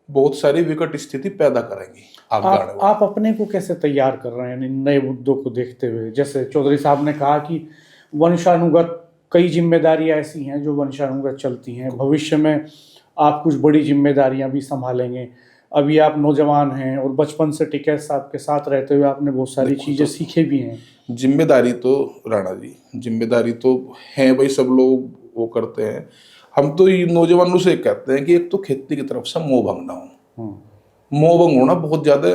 बहुत सारी विकट स्थिति पैदा करेंगी आगे आने वाले। आप अपने को कैसे तैयार कर रहे हैं इन नए मुद्दों को देखते हुए? जैसे चौधरी साहब ने कहा कि वंशानुगत कई जिम्मेदारियां ऐसी हैं जो वंशानुगत चलती हैं, भविष्य में आप कुछ बड़ी जिम्मेदारियां भी संभालेंगे। अभी आप नौजवान हैं और बचपन से टिकैत साहब के साथ रहते हुए आपने बहुत सारी चीजें सीखे भी हैं। जिम्मेदारी तो राणा जी, जिम्मेदारी तो है भाई, सब लोग वो करते हैं। हम तो ये नौजवानों से कहते हैं कि एक तो खेती की तरफ से मोह भंग ना हो। मोह भंग होना बहुत ज्यादा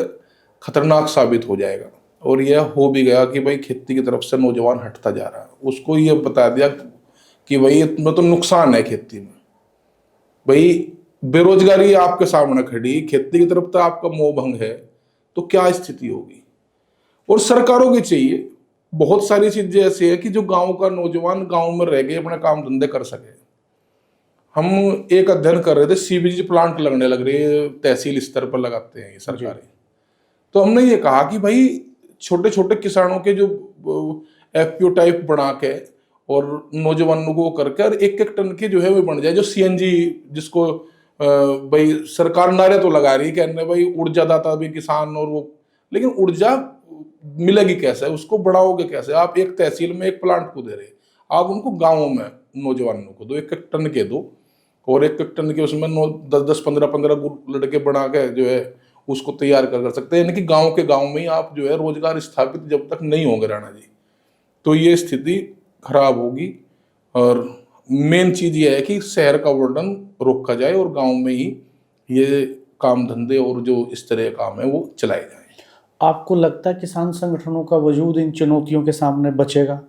खतरनाक साबित हो जाएगा, और यह हो भी गया कि भाई खेती की तरफ से नौजवान हटता जा रहा है। उसको ये बता दिया कि भाई इसमें तो नुकसान है खेती में। भाई बेरोजगारी आपके सामने खड़ी, खेती की तरफ तो आपका मोह भंग है, तो क्या स्थिति होगी? और सरकारों की चाहिए, बहुत सारी चीजें ऐसी है कि जो गांव का नौजवान गांव में रह गए अपने काम धंधे कर सके। हम एक अध्ययन कर रहे थे, सीबीजी प्लांट लगने लग रही है, तहसील स्तर पर लगाते हैं ये सरकारें। तो हमने ये कहा कि भाई छोटे छोटे किसानों के जो एफपीओ टाइप बना के और नौजवानों को करके, और 1-1 टन के जो है वो बन जाए, जो सीएनजी, जिसको भाई सरकार नारे तो लगा रही है कहने भाई ऊर्जा दाता भी किसान, और वो, लेकिन ऊर्जा मिलेगी कैसे, उसको बढ़ाओगे कैसे? आप एक तहसील में एक प्लांट को दे रहे, आप उनको गाँवों में नौजवानों को दो, 1-1 टन के दो, और 1-1 टन के उसमें 10-10, 15-15 लड़के बना के जो है उसको तैयार कर सकते हैं। यानी कि गांव के गांव में ही आप जो है रोजगार स्थापित जब तक नहीं होंगे राणा जी, तो ये स्थिति खराब होगी। और मेन चीज ये है कि शहर का वर्णन रोका जाए और गांव में ही ये काम धंधे और जो इस तरह के काम है वो चलाए जाए। आपको लगता है किसान संगठनों का वजूद इन चुनौतियों के सामने बचेगा,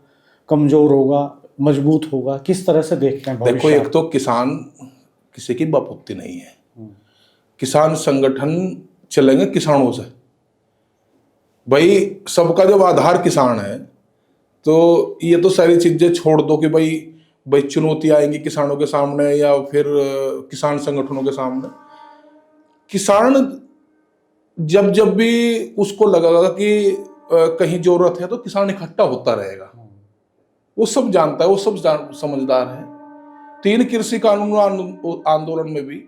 कमजोर होगा, मजबूत होगा? किस तरह से देखते हैं भविष्य? देखो, एक तो किसान किसी की बपुत्ती नहीं है। किसान संगठन चलेंगे किसानों से। भाई सबका जब आधार किसान है, तो ये तो सारी चीजें छोड़ दो कि भाई चुनौती आएंगी किसानों के सामने या फिर किसान संगठनों के सामने। किसान जब जब भी उसको लगेगा कि कहीं जरूरत है तो किसान इकट्ठा होता रहेगा। वो सब जानता है, वो सब समझदार है। 3 कृषि कानून आंदोलन में भी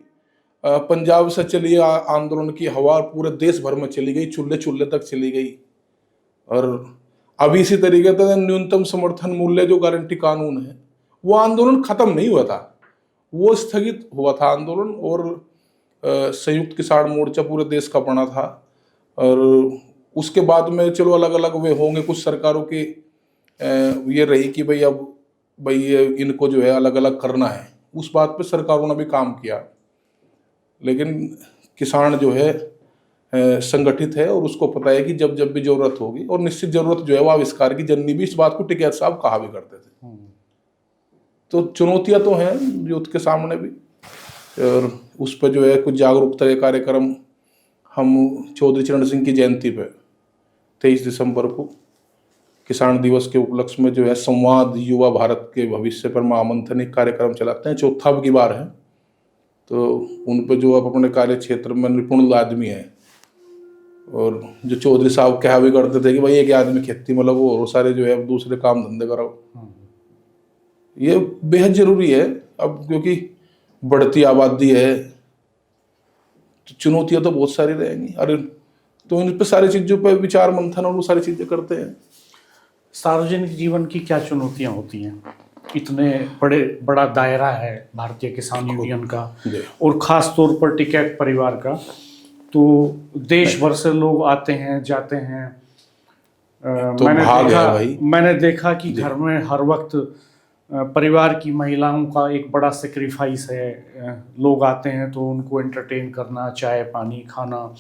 पंजाब से चली आंदोलन की हवा पूरे देश भर में चली गई, चूल्हे चूल्हे तक चली गई। और अभी इसी तरीके से न्यूनतम समर्थन मूल्य जो गारंटी कानून है, वो आंदोलन खत्म नहीं हुआ था, वो स्थगित हुआ था आंदोलन। और संयुक्त किसान मोर्चा पूरे देश का बना था। और उसके बाद में चलो अलग अलग वे होंगे, कुछ सरकारों की ये रही कि भाई अब ये इनको जो है अलग अलग करना है, उस बात पे सरकारों ने भी काम किया, लेकिन किसान जो है संगठित है और उसको पता है कि जब जब भी जरूरत होगी, और निश्चित जरूरत जो है वो आविष्कार की जननी भी, इस बात को टिकैत साहब कहा भी करते थे। तो चुनौतियां तो हैं यूथ के सामने भी, और उस पर जो है कुछ जागरूकता के कार्यक्रम हम चौधरी चरण सिंह की जयंती पे 23 दिसंबर को किसान दिवस के उपलक्ष्य में जो है संवाद युवा भारत के भविष्य पर महामंथन एक कार्यक्रम चलाते हैं, चौथा की बार है। तो उन पर जो आप अपने कार्य क्षेत्र में निपुण आदमी है, और जो चौधरी साहब कहा भी करते थे कि भाई एक आदमी खेती में लगो और सारे जो है अब दूसरे काम धंधे कराओ, ये बेहद जरूरी है अब, क्योंकि बढ़ती आबादी है तो चुनौतियां तो बहुत सारी रहेंगी। अरे तो इन पे सारी चीजों पर विचार मंथन और वो सारी चीजें करते हैं। सार्वजनिक जीवन की क्या चुनौतियां होती हैं? इतने बड़ा दायरा है भारतीय किसान यूनियन का, और ख़ास तौर पर टिकैत परिवार का, तो देश भर से लोग आते हैं जाते हैं। तो मैंने देखा कि घर में हर वक्त परिवार की महिलाओं का एक बड़ा सेक्रीफाइस है। लोग आते हैं तो उनको एंटरटेन करना, चाय पानी खाना,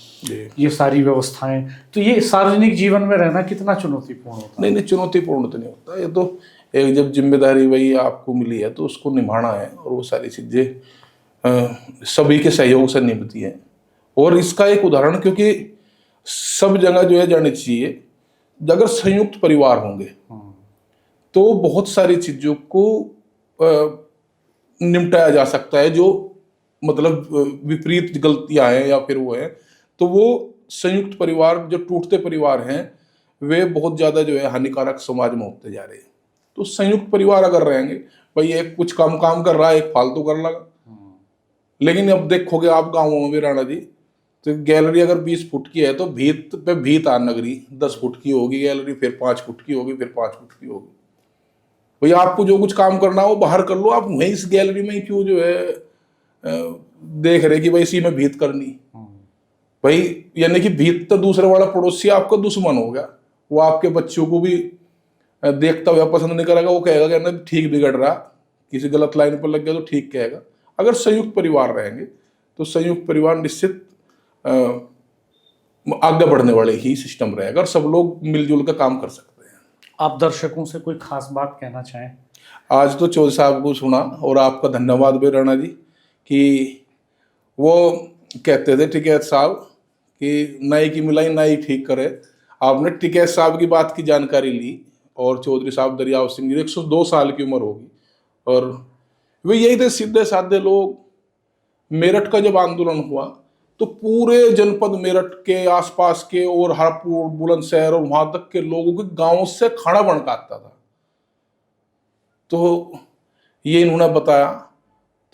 ये सारी व्यवस्थाएं, तो ये सार्वजनिक जीवन में रहना कितना चुनौतीपूर्ण होता है? नहीं, चुनौतीपूर्ण तो नहीं होता, ये तो एक जब जिम्मेदारी वही आपको मिली है तो उसको निभाना है, और वो सारी चीज़ें सभी के सहयोग से निभती हैं। और इसका एक उदाहरण, क्योंकि सब जगह जो है जानी चाहिए, अगर संयुक्त परिवार होंगे तो बहुत सारी चीज़ों को निपटाया जा सकता है, जो मतलब विपरीत गलतियां हैं या फिर वो है, तो वो संयुक्त परिवार, जो टूटते परिवार हैं वे बहुत ज़्यादा जो है हानिकारक समाज में होते जा रहे हैं। तो संयुक्त परिवार अगर रहेंगे, भाई एक कुछ काम कर रहा है, एक फालतू कर लगा, लेकिन अब देखोगे आप गाँवों में भी राणा जी, तो गैलरी अगर 20 फुट की है तो भीत पे भीत आ नगरी 10 फुट की होगी गैलरी, फिर 5 फुट की होगी, फिर 5 फुट की होगी। भाई आपको जो कुछ काम करना हो बाहर कर लो, आप वहीं इस गैलरी में ही क्यों जो है देख रहे कि भाई इसी में भीत करनी। भाई यानी कि भीत तो दूसरे वाला पड़ोसी आपका दुश्मन हो गया, वो आपके बच्चों को भी देखता हुआ पसंद नहीं करेगा, वो कहेगा कि ना ठीक बिगड़ रहा, किसी गलत लाइन पर लग गया तो ठीक कहेगा। अगर संयुक्त परिवार रहेंगे तो संयुक्त परिवार निश्चित आगे बढ़ने वाले ही सिस्टम रहेगा, और सब लोग मिलजुल कर काम कर सकते हैं। आप दर्शकों से कोई खास बात कहना चाहें? आज तो चौधरी साहब को सुना, और आपका धन्यवाद भी राणा जी, कि वो कहते थे टिकैत साहब कि नाई की मिलाई नाई ठीक करे। आपने टिकैत साहब की बात की जानकारी ली, और चौधरी साहब दरियाव सिंह जी 102 साल की उम्र होगी, और वे यही थे सीधे साधे लोग। मेरठ का जब आंदोलन हुआ तो पूरे जनपद मेरठ के आसपास के और हरपुर बुलंदशहर और वहां तक के लोगों के गांवों से खाना बन के आता था। तो ये इन्होंने बताया,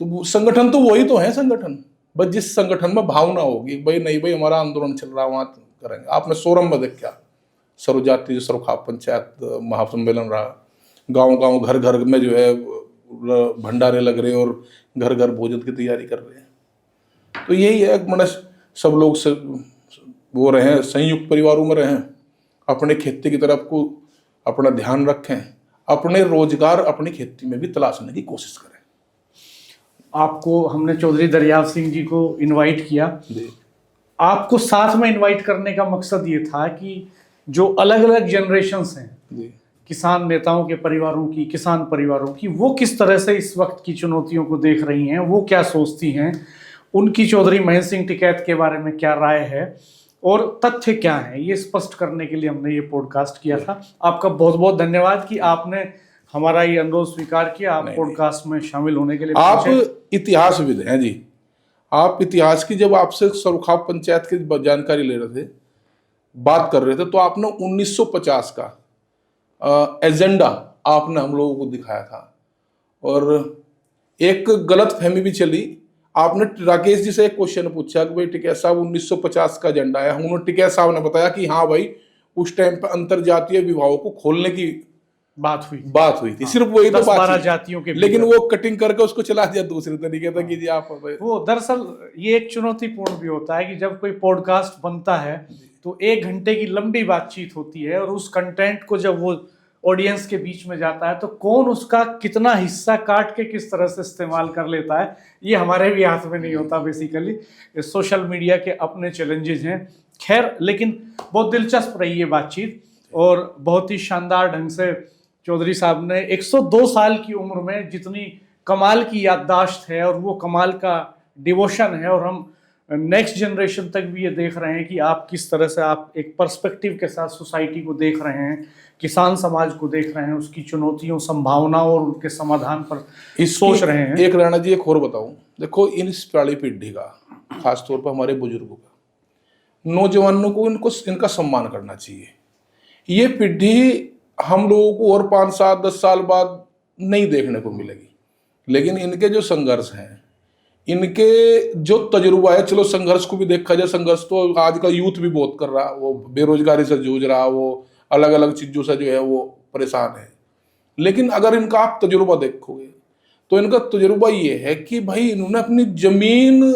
तो संगठन तो वही तो है संगठन, बस जिस संगठन में भावना होगी, भाई नहीं भाई हमारा आंदोलन चल रहा है वहां करेंगे। आपने सोरम में देखा सर्वजातीय सरोखाप पंचायत महासम्मेलन रहा, गांव घर घर में जो है भंडारे लग रहे और घर घर भोजन की तैयारी कर रहे हैं। तो यही है, मैंने सब लोग से वो रहें, संयुक्त परिवारों में रहें, अपने खेती की तरफ को अपना ध्यान रखें, अपने रोजगार अपनी खेती में भी तलाशने की कोशिश करें। आपको हमने चौधरी दरियाव सिंह जी को इनवाइट किया, आपको साथ में इनवाइट करने का मकसद ये था कि जो अलग अलग जनरेशन्स हैं किसान नेताओं के परिवारों की, किसान परिवारों की, वो किस तरह से इस वक्त की चुनौतियों को देख रही हैं, वो क्या सोचती हैं, उनकी चौधरी महेंद्र सिंह टिकैत के बारे में क्या राय है और तथ्य क्या है, ये स्पष्ट करने के लिए हमने ये पॉडकास्ट किया था। आपका बहुत बहुत धन्यवाद कि आपने हमारा ये अनुरोध स्वीकार किया, आप पॉडकास्ट में शामिल होने के लिए। आप इतिहासविद हैं जी, आप इतिहास की जब आपसे सरोखाप पंचायत की जानकारी ले रहे थे, बात कर रहे थे, तो आपने 1950 का एजेंडा आपने हम लोगों को दिखाया था, और एक गलत फहमी भी चली। आपने राकेश जी से एक क्वेश्चन पूछा कि भाई टिकैत साहब 1950 का एजेंडा है, उन्होंने टिकैत साहब ने बताया कि हाँ भाई उस टाइम पे अंतर जातीय विवाहों को खोलने की बात हुई थी, सिर्फ वही तो 12 जातियों के, लेकिन वो कटिंग करके उसको चला दिया दूसरे तरीके से कि जी आप वो दरअसल ये एक चुनौतीपूर्ण भी होता है कि जब कोई पॉडकास्ट बनता है तो 1 घंटे की लंबी बातचीत होती है, और उस कंटेंट को जब वो ऑडियंस के बीच में जाता है तो कौन उसका कितना हिस्सा काट के किस तरह से इस्तेमाल कर लेता है, ये हमारे भी हाथ में नहीं होता बेसिकली। सोशल मीडिया के अपने चैलेंजेस हैं। खैर, लेकिन बहुत दिलचस्प रही ये बातचीत और बहुत ही शानदार ढंग से चौधरी साहब ने 102 साल की उम्र में जितनी कमाल की याददाश्त है और वो कमाल का डिवोशन है, और हम नेक्स्ट जनरेशन तक भी ये देख रहे हैं कि आप किस तरह से आप एक पर्सपेक्टिव के साथ सोसाइटी को देख रहे हैं, किसान समाज को देख रहे हैं, उसकी चुनौतियों, संभावनाओं और उनके समाधान पर सोच रहे हैं। एक राणा जी, एक और बताऊं, देखो इस पराली पीढ़ी का, खासतौर पर हमारे बुजुर्गों का, नौजवानों को इनका सम्मान करना चाहिए। ये पीढ़ी हम लोगों को और 5, 7, 10 साल बाद नहीं देखने को मिलेगी, लेकिन इनके जो संघर्ष हैं, इनके जो तजुर्बा है, चलो संघर्ष को भी देखा जाए, संघर्ष तो आज का यूथ भी बहुत कर रहा, वो बेरोजगारी से जूझ रहा, वो अलग अलग चीजों से जो है वो परेशान है। लेकिन अगर इनका आप तजुर्बा देखोगे तो इनका तजुर्बा ये है कि भाई इन्होंने अपनी जमीन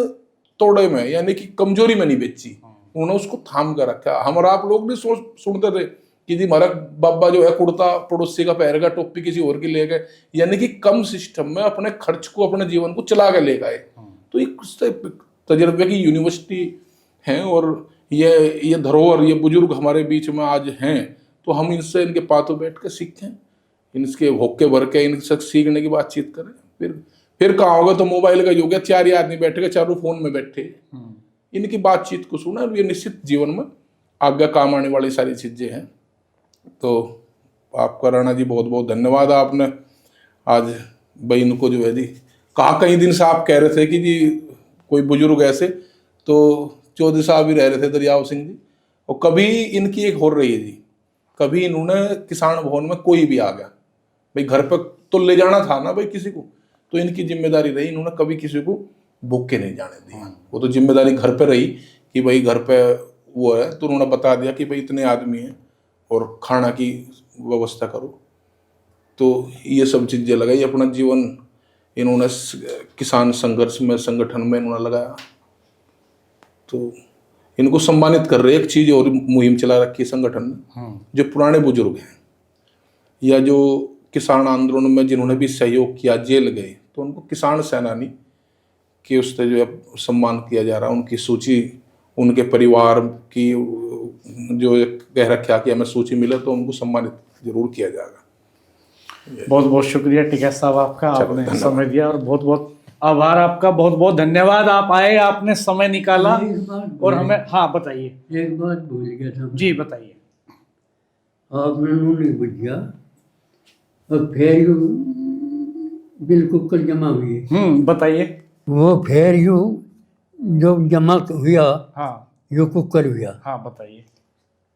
तोड़े में, यानी कि कमजोरी में नहीं बेची, उन्होंने उसको थाम कर रखा। हमारा आप लोग भी सुनते थे कि जी हमारा बाबा जो है कुर्ता पड़ोसी का पहन गया, टोपी किसी और की ले गए, यानी कि कम सिस्टम में अपने खर्च को, अपने जीवन को चला के ले गए। तो ये तजुर्बे की यूनिवर्सिटी है, और ये धरोहर, ये बुजुर्ग हमारे बीच में आज हैं, तो हम इनसे, इनके पातों बैठ के सीखें, इनके होके भर के इनसे सीखने की बातचीत करें। फिर कहाँ होगा तो मोबाइल का युग है, 4 ही आदमी बैठे गए, चारों फोन में बैठे, इनकी बातचीत को सुना, ये निश्चित जीवन में आगे काम आने वाली सारी चीजें हैं। तो आपका राणा जी बहुत बहुत धन्यवाद, आपने आज बहन को जो है जी कहा, कई दिन से आप कह रहे थे कि जी कोई बुजुर्ग ऐसे, तो चौधरी साहब भी रह रहे थे, दरियाव सिंह जी, और कभी इनकी एक हो रही है जी, कभी इन्होंने किसान भवन में कोई भी आ गया, भाई घर पर तो ले जाना था ना भाई किसी को, तो इनकी जिम्मेदारी रही, इन्होंने कभी किसी को भूखे नहीं जाने दिया। वो तो जिम्मेदारी घर पे रही कि भाई घर पे वो है, तो उन्होंने बता दिया कि भाई इतने आदमी हैं और खाना की व्यवस्था करो। तो ये सब चीजें लगाई, अपना जीवन इन्होंने किसान संघर्ष में, संगठन में इन्होंने लगाया। तो इनको सम्मानित कर रहे। एक चीज और मुहिम चला रखी है संगठन ने, जो पुराने बुजुर्ग हैं या जो किसान आंदोलन में जिन्होंने भी सहयोग किया, जेल गए, तो उनको किसान सेनानी के उससे जो है सम्मान किया जा रहा है। उनकी सूची, उनके परिवार की जो कह रखा कि हमें सूची मिले तो उनको सम्मानित जरूर किया जाएगा। बहुत बहुत शुक्रिया टिकैत साहब आपका, आपने समय दिया, और बहुत बहुत आभार आपका, बहुत बहुत धन्यवाद। आप आए, आपने समय निकाला और हमें, हाँ बताइए। एक बात भूल गया था जी बताइए। आपने नहीं बुझा, और फिर बिल्कुल कल जमा हुई, बताइए। वो फिर यू जो जमा हुआ, हाँ यो कुकर हुआ। हाँ बताइए।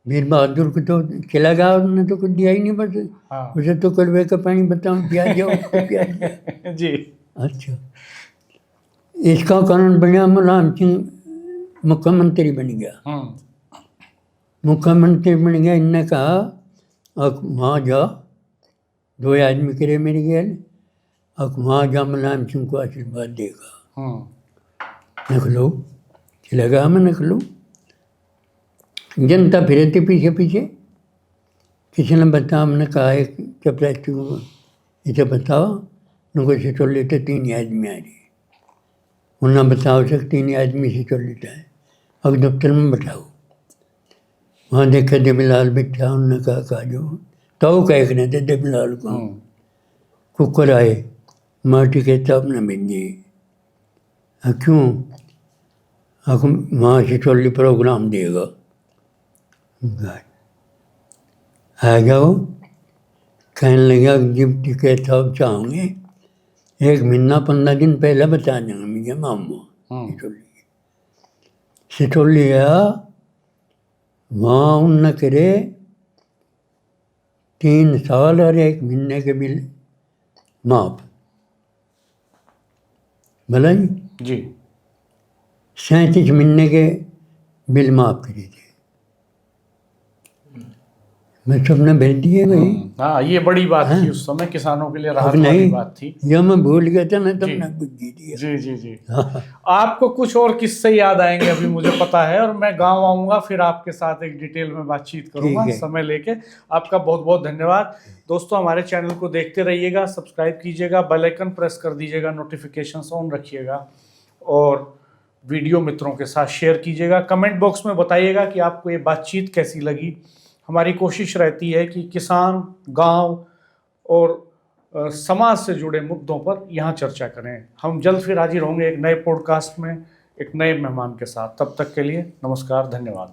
वीर बहादुर को तो चला गया, उसने तो कुछ दिया ही नहीं, बस हाँ। उसे तो कलवे का पानी बताऊँ, प्याज जाओ प्याज जी। अच्छा, इसका कारण बना, मुलायम सिंह मुख्यमंत्री बन गया। मुख्यमंत्री बन गया, इनने कहा अब वहाँ जा, 2 आदमी करे मेरे गैल, अब वहाँ जा मुलायम सिंह को आशीर्वाद देगा। निकलो, चला गया मैं, निकलो, जनता फिरे थे पीछे पीछे। किसी ने बताया, हमने कहा एक चपरासी को, इसे बताओ, उनको से चल लेते 3 आदमी आ रही, उन्हें बताओ सक 3 आदमी से चल लेता है, अब दफ्तर में बैठाओ। वहाँ देखा देवीलाल बैठा, उन्होंने कहा जो तो कह रहे थे देवीलाल को, कुकर आए, माटी कहता अपना भेजिए। क्यों? वहाँ से चल प्रोग्राम देगा, आ जाओ। कहने लगा जब टिकट साहब चाहोगे 1 महीना 15 दिन पहले बता देंगे मुझे मामू सिटोली लिया। वहाँ उन करे 3 साल और 1 महीने के बिल माफ, भला जी 37 महीने के बिल माफ करे थे। मैं सबने भेज दिए भाई। हाँ, ये बड़ी बात थी उस समय, किसानों के लिए राहत अब वाली नहीं, बात थी। जब मैं भूल गया था ना तब मैं बुझ दिया। जी जी जी। आपको कुछ और किस्से याद आएंगे अभी मुझे पता है, और मैं गांव आऊंगा फिर आपके साथ एक डिटेल में बातचीत करूंगा ठीक है। समय लेके। आपका बहुत बहुत धन्यवाद। दोस्तों, हमारे चैनल को देखते रहिएगा, सब्सक्राइब कीजिएगा, बेल आइकन प्रेस कर दीजिएगा, नोटिफिकेशंस ऑन रखिएगा, और वीडियो मित्रों के साथ शेयर कीजिएगा। कमेंट बॉक्स में बताइएगा कि आपको ये बातचीत कैसी लगी। हमारी कोशिश रहती है कि किसान, गांव और समाज से जुड़े मुद्दों पर यहाँ चर्चा करें। हम जल्द फिर हाजिर होंगे एक नए पॉडकास्ट में, एक नए मेहमान के साथ। तब तक के लिए नमस्कार, धन्यवाद।